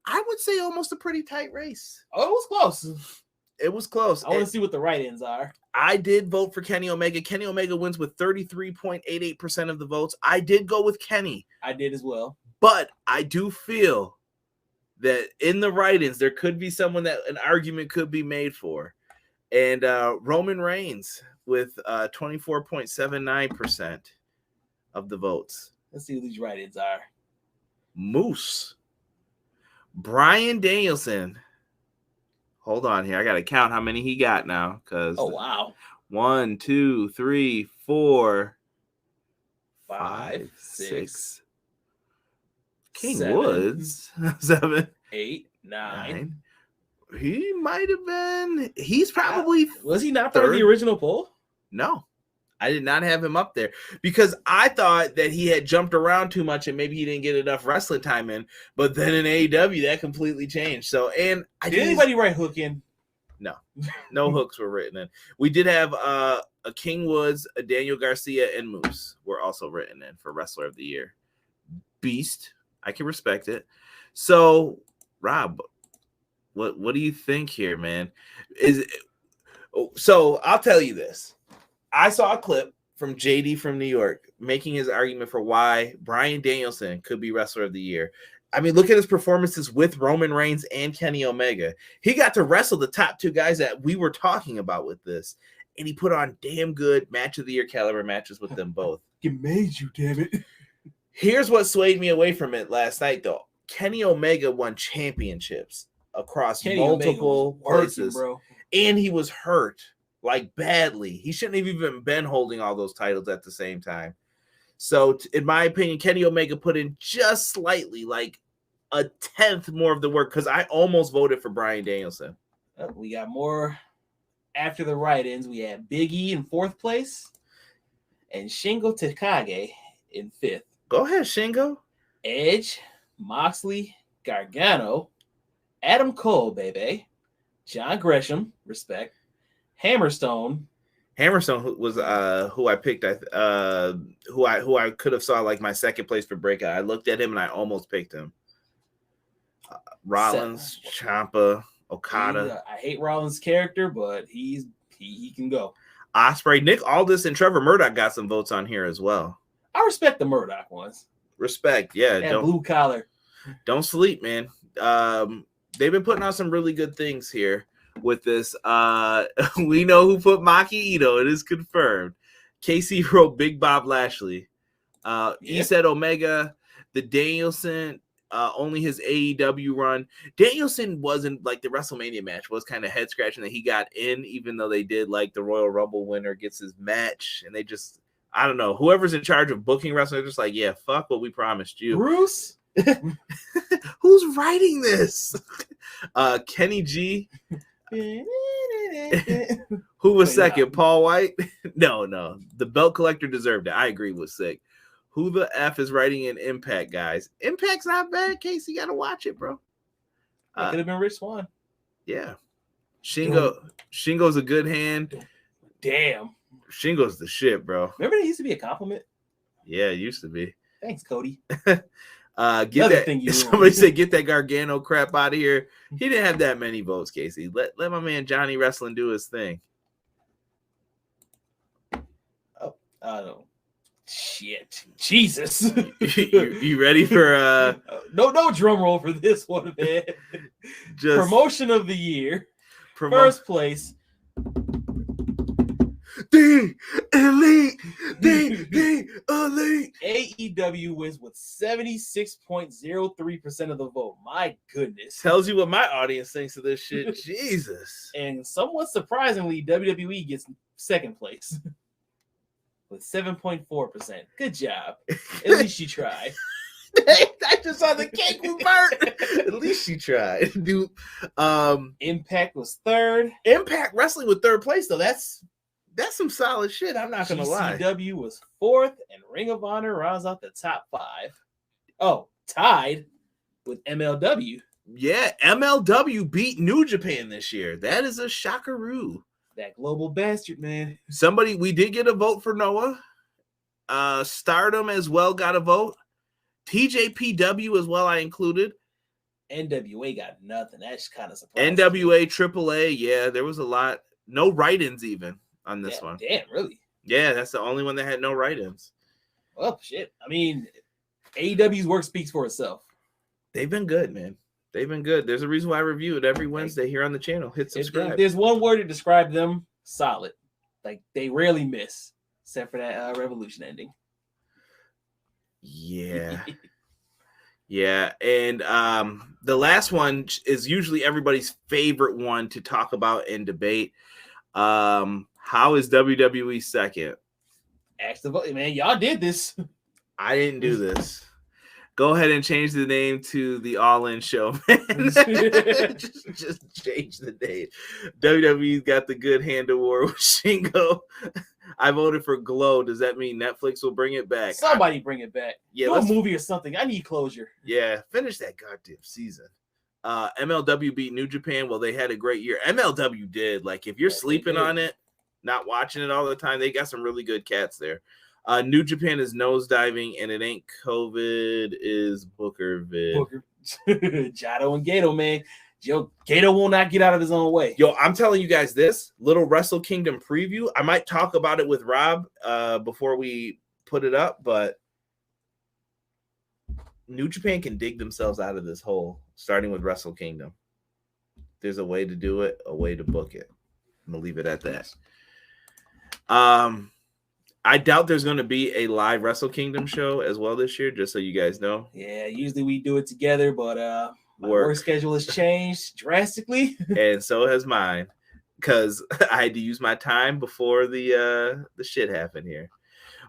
I would say, almost a pretty tight race. Oh, it was close. It was close. I want to see what the write-ins are. I did vote for Kenny Omega. Kenny Omega wins with 33.88% of the votes. I did go with Kenny. I did as well. But I do feel that in the write-ins, there could be someone that an argument could be made for. And Roman Reigns with 24.79% of the votes. Let's see who these write-ins are. Moose. Bryan Danielson. Hold on here. I got to count how many he got now. Oh, wow. 1, 2, 3, 4, 5, 6. King 7, Woods. 7, 8, 9. He might have been. He's probably. Was he not part of the original poll? No. I did not have him up there because I thought that he had jumped around too much and maybe he didn't get enough wrestling time in. But then in AEW, that completely changed. So, and did anybody write hook in? No hooks were written in. We did have a King Woods, a Daniel Garcia, and Moose were also written in for Wrestler of the Year. Beast, I can respect it. So, Rob, what do you think here, man? So I'll tell you this. I saw a clip from JD from New York making his argument for why Bryan Danielson could be Wrestler of the Year. I mean, look at his performances with Roman Reigns and Kenny Omega. He got to wrestle the top two guys that we were talking about with this, and he put on damn good match of the year caliber matches with them both. It made you, damn it. Here's what swayed me away from it last night, though. Kenny Omega won championships across multiple places, bro. And he was hurt. Like badly. He shouldn't have even been holding all those titles at the same time. So in my opinion, Kenny Omega put in just slightly, like a 10th more of the work because I almost voted for Bryan Danielson. We got more after the write-ins. We had Big E in 4th place and Shingo Takagi in 5th. Go ahead, Shingo. Edge, Moxley, Gargano, Adam Cole, baby, John Gresham, respect. Hammerstone was who I picked. Who I could have saw like my second place for Breakout. I looked at him and I almost picked him. Rollins, Ciampa, Okada. I hate Rollins' character, but he can go. Ospreay, Nick Aldis, and Trevor Murdoch got some votes on here as well. I respect the Murdoch ones. Respect, yeah. That blue collar. Don't sleep, man. They've been putting out some really good things here. With this, we know who put Maki Ito. It is confirmed. Casey wrote Big Bob Lashley. He said Omega, the Danielson, only his AEW run. Danielson wasn't like the WrestleMania match was kind of head scratching that he got in, even though they did like the Royal Rumble winner gets his match, and they just, I don't know, whoever's in charge of booking wrestling, they're just like, yeah, fuck what we promised you. Bruce, who's writing this? Kenny G. Who was Wait, second? nah. Paul White? No. The belt collector deserved it. I agree, was sick. Who the F is writing in Impact, guys? Impact's not bad, Casey. You got to watch it, bro. It could have been Rich Swann. Yeah. Shingo's a good hand. Damn. Shingo's the shit, bro. Remember that used to be a compliment? Yeah, it used to be. Thanks, Cody. Get Another that. thing you Somebody ruined. said, get that Gargano crap out of here. He didn't have that many votes, Casey. Let my man Johnny Wrestling do his thing. Oh, I don't. Shit. Jesus. you ready for no drum roll for this one, man. just Promotion of the year. First place. The Elite. The Elite. AEW wins with 76.03% of the vote. My goodness. Tells you what my audience thinks of this shit. Jesus. And somewhat surprisingly, WWE gets second place with 7.4%. Good job. At least you tried. I just saw the cake was burnt. At least she tried. Dude, Impact was third. Impact Wrestling with third place, though. That's some solid shit. I'm not gonna lie. GCW was fourth, and Ring of Honor rounds out the top five. Oh, tied with MLW. Yeah, MLW beat New Japan this year. That is a shockeroo. That global bastard, man. We did get a vote for Noah. Stardom as well got a vote. TJPW as well, I included. NWA got nothing. That's kind of surprising. NWA, AAA, yeah, there was a lot. No write-ins even on this one. Damn, really? Yeah, that's the only one that had no write-ins. Well, shit. I mean, AEW's work speaks for itself. They've been good, man. They've been good. There's a reason why I review it every Wednesday here on the channel. Hit subscribe. If there's one word to describe them, solid. Like, they rarely miss, except for that Revolution ending. Yeah. Yeah, and the last one is usually everybody's favorite one to talk about and debate. How is WWE second? Ask the vote, man. Y'all did this. I didn't do this. Go ahead and change the name to the All In Show, man. just change the name. WWE's got the good hand award with Shingo. I voted for Glow. Does that mean Netflix will bring it back? Somebody bring it back. Yeah, do a movie or something. I need closure. Yeah, finish that goddamn season. MLW beat New Japan. Well, they had a great year. MLW did. Like, if you're sleeping on it, not watching it all the time, they got some really good cats there. New Japan is nosediving, and it ain't COVID, is Booker vid. Jado and Gato, man. Gato will not get out of his own way. Yo, I'm telling you guys this little Wrestle Kingdom preview. I might talk about it with Rob before we put it up, but New Japan can dig themselves out of this hole, starting with Wrestle Kingdom. There's a way to do it, a way to book it. I'm gonna leave it at that. I doubt there's going to be a live Wrestle Kingdom show as well this year, just so you guys know. Yeah, usually we do it together, but my work schedule has changed drastically. And so has mine, because I had to use my time before the shit happened here.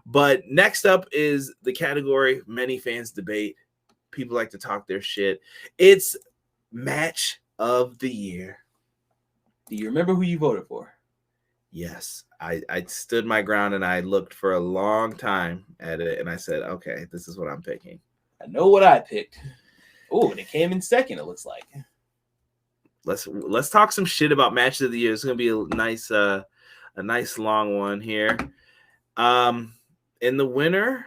But next up is the category many fans debate. People like to talk their shit. It's Match of the Year. Do you remember who you voted for? Yes, I stood my ground and I looked for a long time at it and I said, okay, this is what I'm picking. I know what I picked. Oh, and it came in second, it looks like. Let's talk some shit about Match of the Year. It's gonna be a nice long one here. And the winner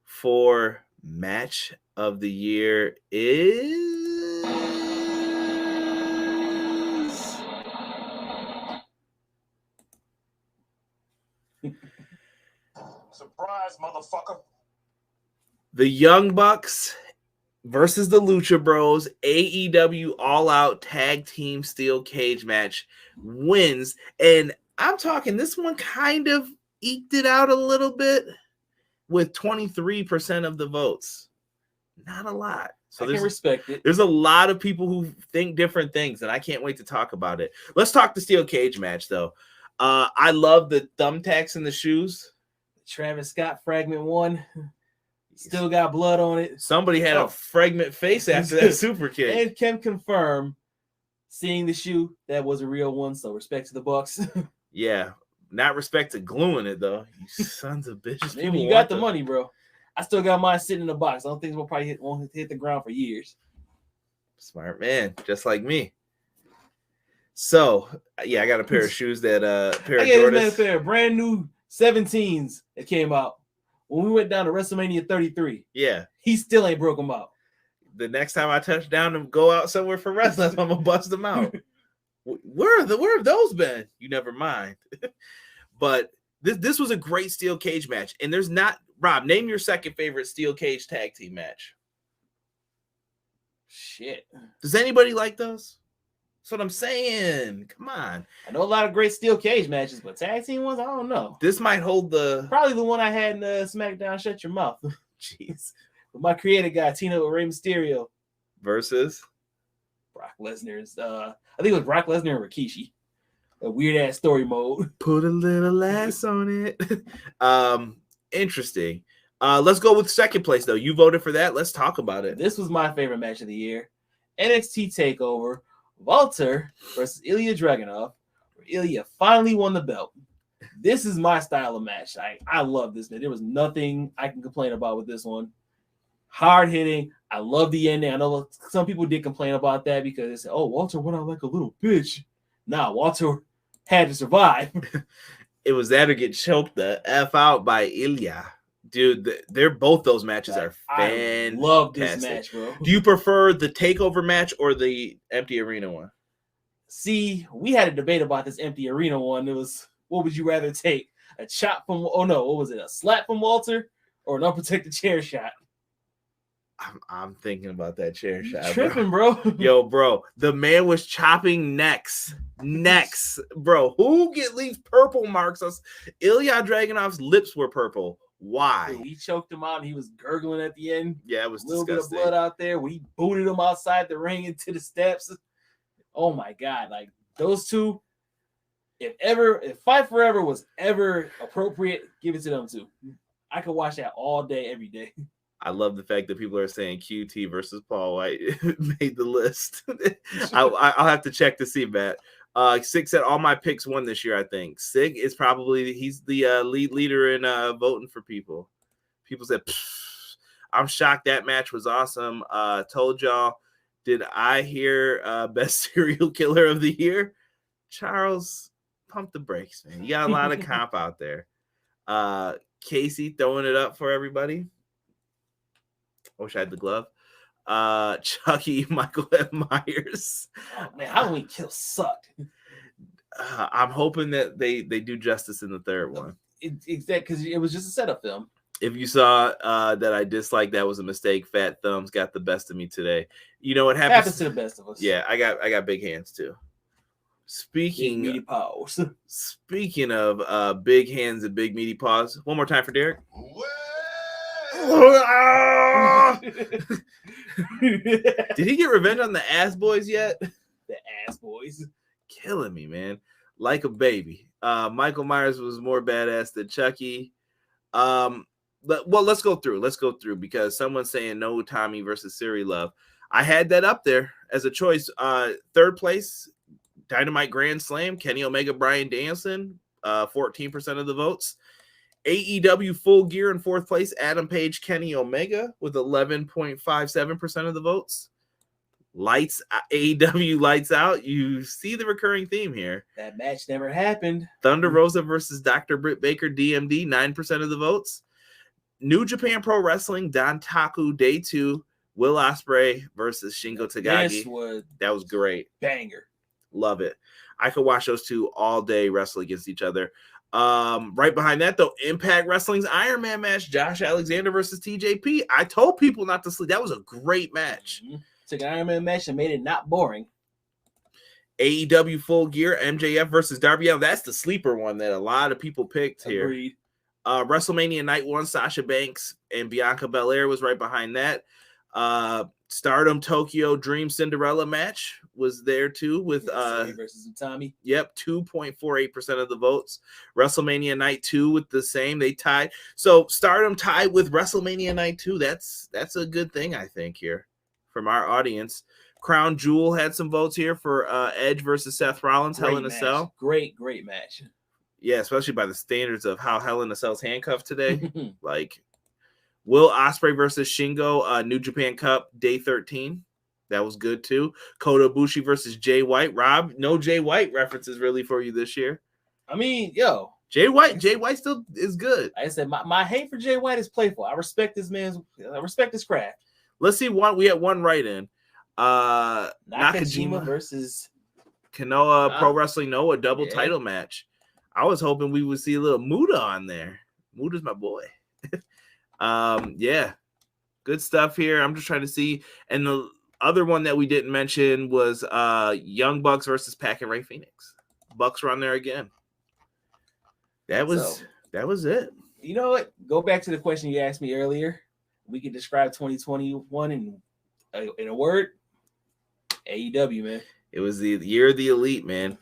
for Match of the Year is Surprise, motherfucker. the Young Bucks versus the Lucha Bros. AEW All Out Tag Team Steel Cage match wins. And I'm talking, this one kind of eked it out a little bit with 23% of the votes. Not a lot. So I can respect it. There's a lot of people who think different things, and I can't wait to talk about it. Let's talk the Steel Cage match, though. I love the thumbtacks in the shoes. Travis Scott fragment 1. Still got blood on it. Somebody had a fragment face after that super kick. And can confirm seeing the shoe, that was a real one. So respect to the Bucks. Yeah, not respect to gluing it though. You sons of bitches. Maybe People you got want the money, bro. I still got mine sitting in the box. I don't think won't hit the ground for years. Smart man, just like me. So yeah, I got a pair of shoes that pair I of gave this man a Jordans. pair of brand new 17s that came out when we went down to WrestleMania 33. Yeah. He still ain't broke them out. The next time I touch down and go out somewhere for wrestling, I'm gonna bust them out. Where have those been? You never mind. But this was a great steel cage match, and there's not Rob. Name your second favorite steel cage tag team match. Shit. Does anybody like those? That's what I'm saying. Come on. I know a lot of great steel cage matches, but tag team ones, I don't know. This might hold the Probably the one I had in SmackDown Shut Your Mouth. jeez With my creative guy, Tina with Rey Mysterio. versus. Brock Lesnar's I think it was Brock Lesnar and Rikishi. A weird ass story mode. Put a little ass on it. Interesting. Let's go with second place though. You voted for that. Let's talk about it. This was my favorite match of the year. NXT TakeOver, Walter versus Ilya Dragunov, where Ilya finally won the belt. This is my style of match. I love this man. There was nothing I can complain about with this one. Hard hitting. I love the ending. I know some people did complain about that because they said, "Oh, Walter went out like a little bitch." Nah, Walter had to survive. It was that or get choked the F out by Ilya. Dude, they're both those matches are fantastic. I love this match, bro. Do you prefer the takeover match or the empty arena one? See, we had a debate about this empty arena one. It was, what would you rather take? A chop from, oh no, what was it? A slap from Walter or an unprotected chair shot? I'm thinking about that chair shot. Tripping, bro. Yo, bro, the man was chopping necks, bro. Who leaves purple marks? Ilya Dragunov's lips were purple. Why? He choked him out and he was gurgling at the end. Yeah, it was a little disgusting. bit of blood out there. We booted him outside the ring into the steps. Oh my god, like those two. If Fight Forever was ever appropriate, give it to them too. I could watch that all day, every day. I love the fact that people are saying QT versus Paul White made the list. I'll have to check to see, Matt. Sig said all my picks won this year, I think. Sig is probably, he's the leader in voting for people. People said, I'm shocked that match was awesome. Told y'all, did I hear best serial killer of the year? Charles, pump the brakes, man. You got a lot of comp out there. Casey throwing it up for everybody. I wish I had the glove. Chucky, Michael F. Myers. Oh man, Halloween Kills sucked. I'm hoping that they do justice in the third one. Exactly, because it was just a setup film. If you saw that I disliked, that was a mistake. Fat thumbs got the best of me today. You know what happens to the best of us. Yeah, I got big hands too. Speaking big meaty paws. Speaking of big hands and big meaty paws, one more time for Derek. Did he get revenge on the ass boys yet? The ass boys. Killing me, man. Like a baby. Michael Myers was more badass than Chucky. Well, let's go through because someone's saying no Tommy versus Siri Love. I had that up there as a choice. Third place, Dynamite Grand Slam, Kenny Omega, Bryan Danielson, 14% of the votes. AEW Full Gear in fourth place, Adam Page, Kenny Omega with 11.57% of the votes. AEW Lights Out. You see the recurring theme here. That match never happened. Thunder Rosa versus Dr. Britt Baker, DMD, 9% of the votes. New Japan Pro Wrestling, Don Taku, Day 2, Will Ospreay versus Shingo Takagi. That was great. Banger. Love it. I could watch those two all day wrestle against each other. Right behind that, though, Impact Wrestling's Iron Man match, Josh Alexander versus TJP. I told people not to sleep. That was a great match. Mm-hmm. Took an Iron Man match and made it not boring. AEW Full Gear, MJF versus Darby Allin. That's the sleeper one that a lot of people picked here. Agreed. WrestleMania Night 1, Sasha Banks and Bianca Belair was right behind that. Stardom Tokyo Dream Cinderella match was there too with versus Utami. Yep, 2.48% of the votes. WrestleMania Night 2 with the same. They tied. So Stardom tied with WrestleMania Night 2. That's a good thing, I think, here from our audience. Crown Jewel had some votes here for Edge versus Seth Rollins, Hell in a match. Cell. Great match. Yeah, especially by the standards of how Hell in a Cell's handcuffed today. Like Will Ospreay versus Shingo, New Japan Cup, Day 13. That was good too. Kota Ibushi versus Jay White. Rob, no Jay White references really for you this year. I mean, yo. Jay White still is good. Like I said, my hate for Jay White is playful. I respect his craft. Let's see one. We had one right in. Nakajima versus Kanoa Pro Wrestling Noah double title match. I was hoping we would see a little Muda on there. Muda's my boy. Yeah, good stuff here. I'm just trying to see. And the other one that we didn't mention was Young Bucks versus Pac and Ray Phoenix. Bucks were on there again. That was it. You know what? Go back to the question you asked me earlier. We can describe 2021 in a word. AEW, man. It was the year of the elite, man.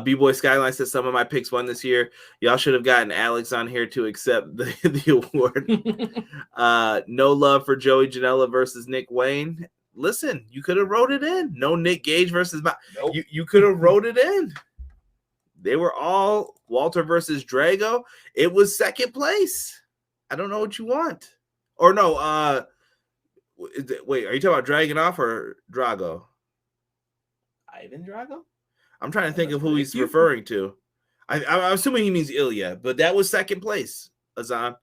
B-Boy Skyline says some of my picks won this year. Y'all should have gotten Alex on here to accept the award. No love for Joey Janela versus Nick Wayne. Listen, you could have wrote it in. No Nick Gage versus nope. You could have wrote it in. They were all Walter versus Drago. It was second place. I don't know what you want. Or no, wait, are you talking about Dragunov or Drago? Ivan Drago? I'm trying to think of who he's referring to. I'm assuming he means Ilya, but that was second place, Azan.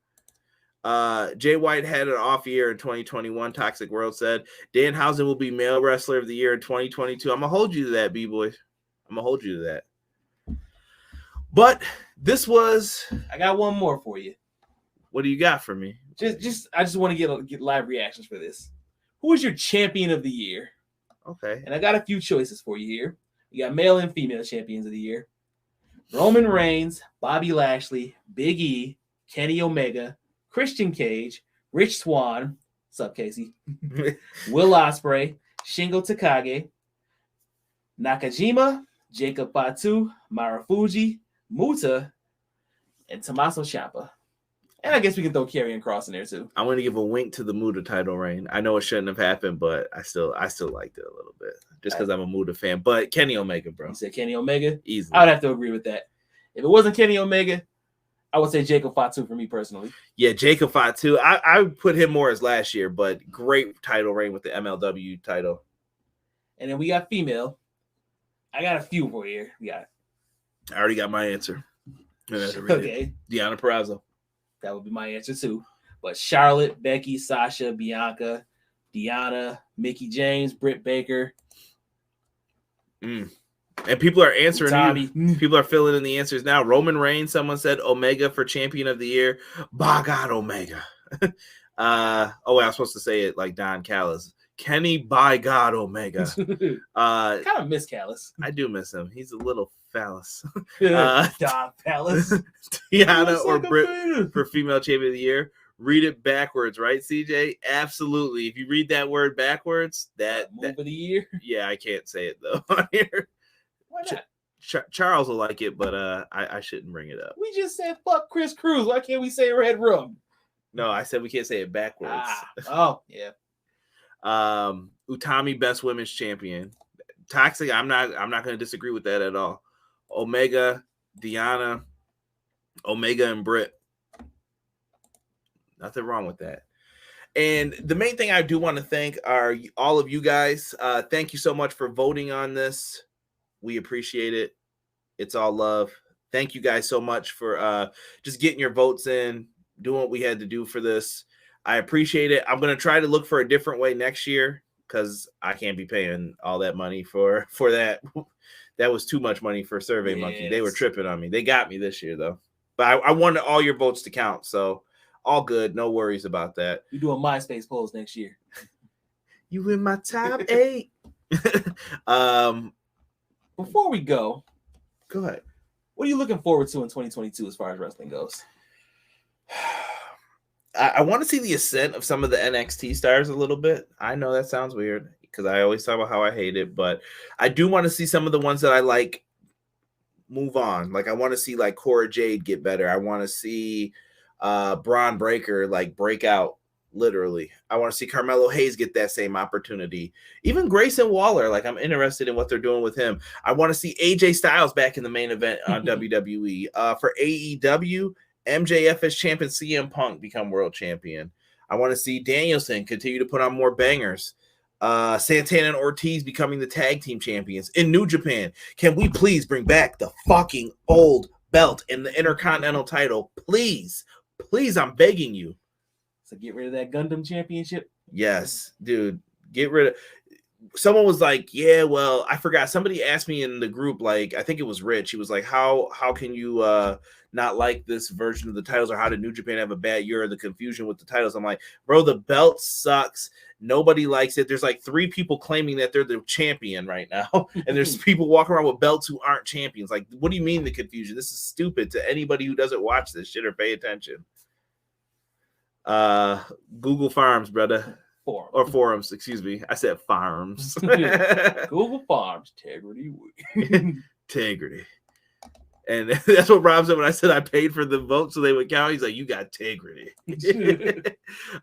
Jay White had an off year in 2021, Toxic World said. Danhausen will be male wrestler of the year in 2022. I'm going to hold you to that, B-Boy. I'm going to hold you to that. But this was... I got one more for you. What do you got for me? I just want to get live reactions for this. Who is your champion of the year? Okay. And I got a few choices for you here. You got male and female champions of the year. Roman Reigns, Bobby Lashley, Big E, Kenny Omega, Christian Cage, Rich Swann, what's up, Casey? Will Ospreay, Shingo Takagi, Nakajima, Jacob Fatu, Marufuji, Muta, and Tommaso Ciampa. And I guess we can throw Karrion Kross in there too. I'm going to give a wink to the Muta title reign. I know it shouldn't have happened, but I still liked it a little bit just because I'm a Muta fan. But Kenny Omega, bro. You said Kenny Omega? Easily. I would have to agree with that. If it wasn't Kenny Omega, I would say Jacob Fatu for me personally. Yeah, Jacob Fatu. I would put him more as last year, but great title reign with the MLW title. And then we got female. I got a few for you. I already got my answer. Okay. Deonna Purrazzo. That would be my answer too. But Charlotte, Becky, Sasha, Bianca, Deanna, Mickie James, Britt Baker. And people are answering. People are filling in the answers now. Roman Reigns, someone said Omega for champion of the year. By God, Omega. I was supposed to say it like Don Callis. Kenny, by God, Omega. Kind of miss Callis. I do miss him. He's a little phallus. Don Callis. Deanna or Britt for female champion of the year. Read it backwards, right, CJ? Absolutely. If you read that word backwards, that move of the year. Yeah, I can't say it though on here. Why not? Charles will like it, but I shouldn't bring it up. We just said fuck Chris Cruz. Why can't we say Red Rum? No, I said we can't say it backwards. Oh, yeah. Utami, best women's champion. Toxic, I'm not going to disagree with that at all. Omega, Deanna, Omega, and Britt. Nothing wrong with that. And the main thing I do want to thank are all of you guys. Thank you so much for voting on this. We appreciate it. It's all love. Thank you guys so much for just getting your votes in, doing what we had to do for this. I appreciate it. I'm going to try to look for a different way next year because I can't be paying all that money for that. That was too much money for Survey Monkey. They were tripping on me. They got me this year, though. But I wanted all your votes to count, so all good. No worries about that. You're doing MySpace polls next year. You in my top 8. Before we go ahead. What are you looking forward to in 2022 as far as wrestling goes? I want to see the ascent of some of the NXT stars a little bit. I know that sounds weird because I always talk about how I hate it, but I do want to see some of the ones that I like move on. Like I want to see like Cora Jade get better. I want to see Braun Breaker like break out Literally. I want to see Carmelo Hayes get that same opportunity. Even Grayson Waller, like I'm interested in what they're doing with him. I want to see AJ Styles back in the main event on WWE. For AEW, MJF as champion, CM Punk become world champion. I want to see Danielson continue to put on more bangers. Santana and Ortiz becoming the tag team champions. In New Japan, can we please bring back the fucking old belt and the Intercontinental title? Please, I'm begging you. So get rid of that Gundam championship. Yes, dude, get rid of. Someone was like, yeah, well, I forgot. Somebody asked me in the group, like, I think it was Rich. He was like, how can you not like this version of the titles, or how did New Japan have a bad year, or the confusion with the titles? I'm like, bro, the belt sucks. Nobody likes it. There's like 3 people claiming that they're the champion right now, and there's people walking around with belts who aren't champions. Like, what do you mean the confusion? This is stupid to anybody who doesn't watch this shit or pay attention. Google Farms, brother. Forums, excuse me. I said farms. Google Farms, Integrity. And that's what Rob said when I said I paid for the vote so they would count. He's like, you got integrity.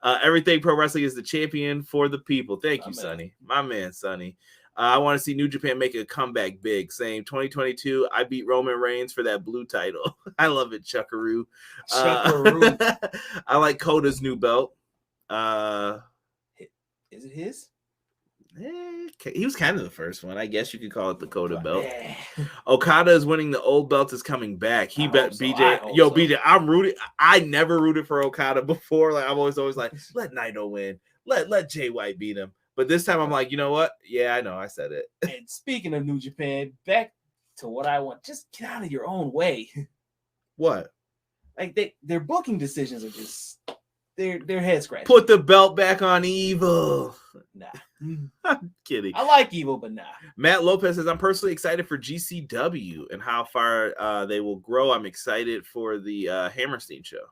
Everything Pro Wrestling is the champion for the people. Thank you, Sonny. My man, Sonny. I want to see New Japan make a comeback big, saying 2022, I beat Roman Reigns for that blue title. I love it, Chuckaroo. I like Coda's new belt. Is it his? He was kind of the first one. I guess you could call it the Coda belt. Okada is winning. The old belt is coming back. He bet BJ. Yo, BJ, I'm rooting. I never rooted for Okada before. Like, I'm always like, let Naito win. Let Jay White beat him. But this time I'm like, you know what? Yeah, I know. I said it. And speaking of New Japan, back to what I want. Just get out of your own way. What? Like their booking decisions are just their head scratching. Put the belt back on Evil. Nah. I'm kidding. I like Evil, but nah. Matt Lopez says, I'm personally excited for GCW and how far they will grow. I'm excited for the Hammerstein show.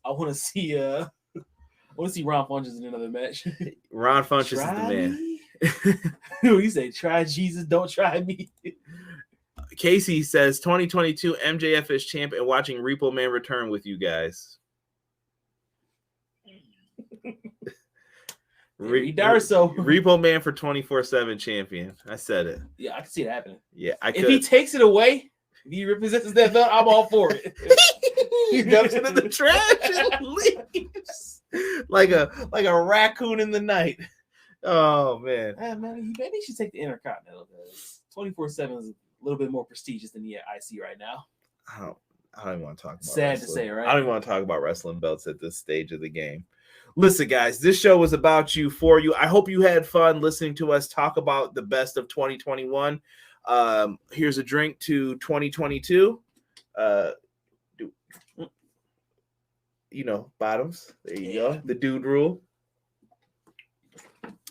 I want to see Ron Funches in another match. Ron Funches is the man. You say, try Jesus, don't try me. Casey says, 2022 MJF is champ and watching Repo Man return with you guys. Repo Man for 24/7 champion. I said it. Yeah, I can see it happening. Yeah, if he takes it away, if he represents that belt, I'm all for it. He dumps it in the trash and leaves like a raccoon in the night. Oh man, maybe he should take the Intercontinental. 24/7 is a little bit more prestigious than the IC right now. I don't even want to talk about. Sad wrestling. to say, right? I don't even want to talk about wrestling belts at this stage of the game. Listen, guys, this show was about you, for you. I hope you had fun listening to us talk about the best of 2021. Here's a drink to 2022. Bottoms. There you go. The dude rule.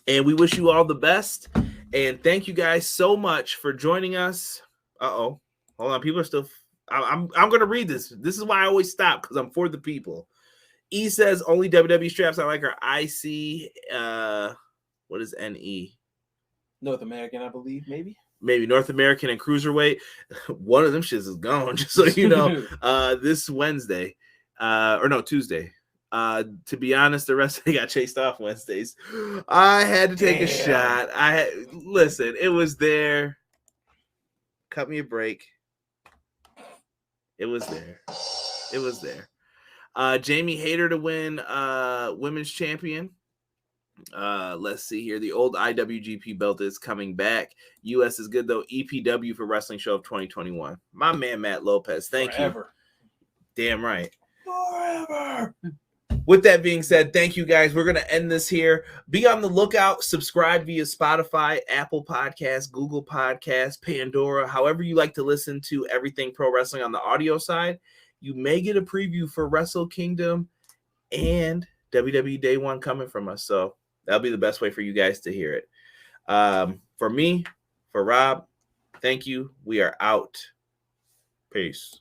And we wish you all the best. And thank you guys so much for joining us. Hold on. People are still. I'm going to read this. This is why I always stop, because I'm for the people. E says only WWE straps I like are IC. What is NE? North American, I believe, maybe North American and Cruiserweight. One of them shits is gone, just so you know. This Wednesday, Tuesday. To be honest, the rest of they got chased off Wednesdays. I had to take a shot. Listen, it was there. Cut me a break. It was there. Jamie Hayter to win women's champion. Let's see here. The old IWGP belt is coming back. US is good though. EPW for Wrestling Show of 2021. My man Matt Lopez. Thank you. Damn right. Forever. With that being said, thank you guys. We're going to end this here. Be on the lookout. Subscribe via Spotify, Apple Podcasts, Google Podcasts, Pandora, however you like to listen to everything pro wrestling on the audio side. You may get a preview for Wrestle Kingdom and WWE Day 1 coming from us. So that'll be the best way for you guys to hear it. For me, for Rob, thank you. We are out. Peace.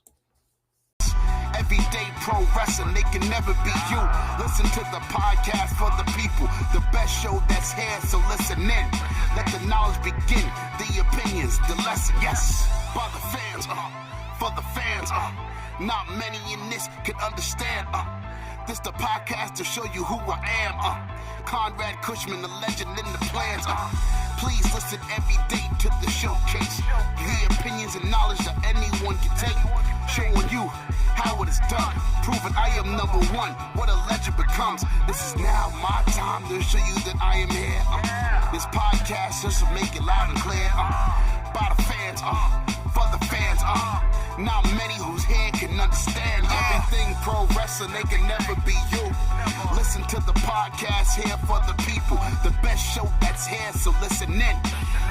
Everyday pro wrestling, they can never be you. Listen to the podcast for the people. The best show that's here, so listen in. Let the knowledge begin. The opinions, the lesson, yes. By the fans, for the fans, not many in this can understand. This the podcast to show you who I am. Conrad Cushman, the legend in the plans. Please listen every day to the showcase. The opinions and knowledge that anyone can take. Showing you how it is done. Proving I am number one. What a legend becomes. This is now my time to show you that I am here. This podcast just to make it loud and clear. By the fans, for the fans. Not many whose head can understand everything pro wrestling. They can never be you. Listen to the podcast here for the people. The best show that's here, so listen in.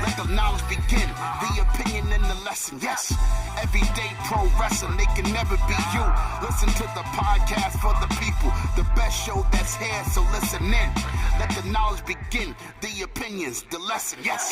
Let the knowledge begin. The opinion and the lesson. Yes, everyday pro wrestling. They can never be you. Listen to the podcast for the people. The best show that's here, so listen in. Let the knowledge begin. The opinions, the lesson. Yes.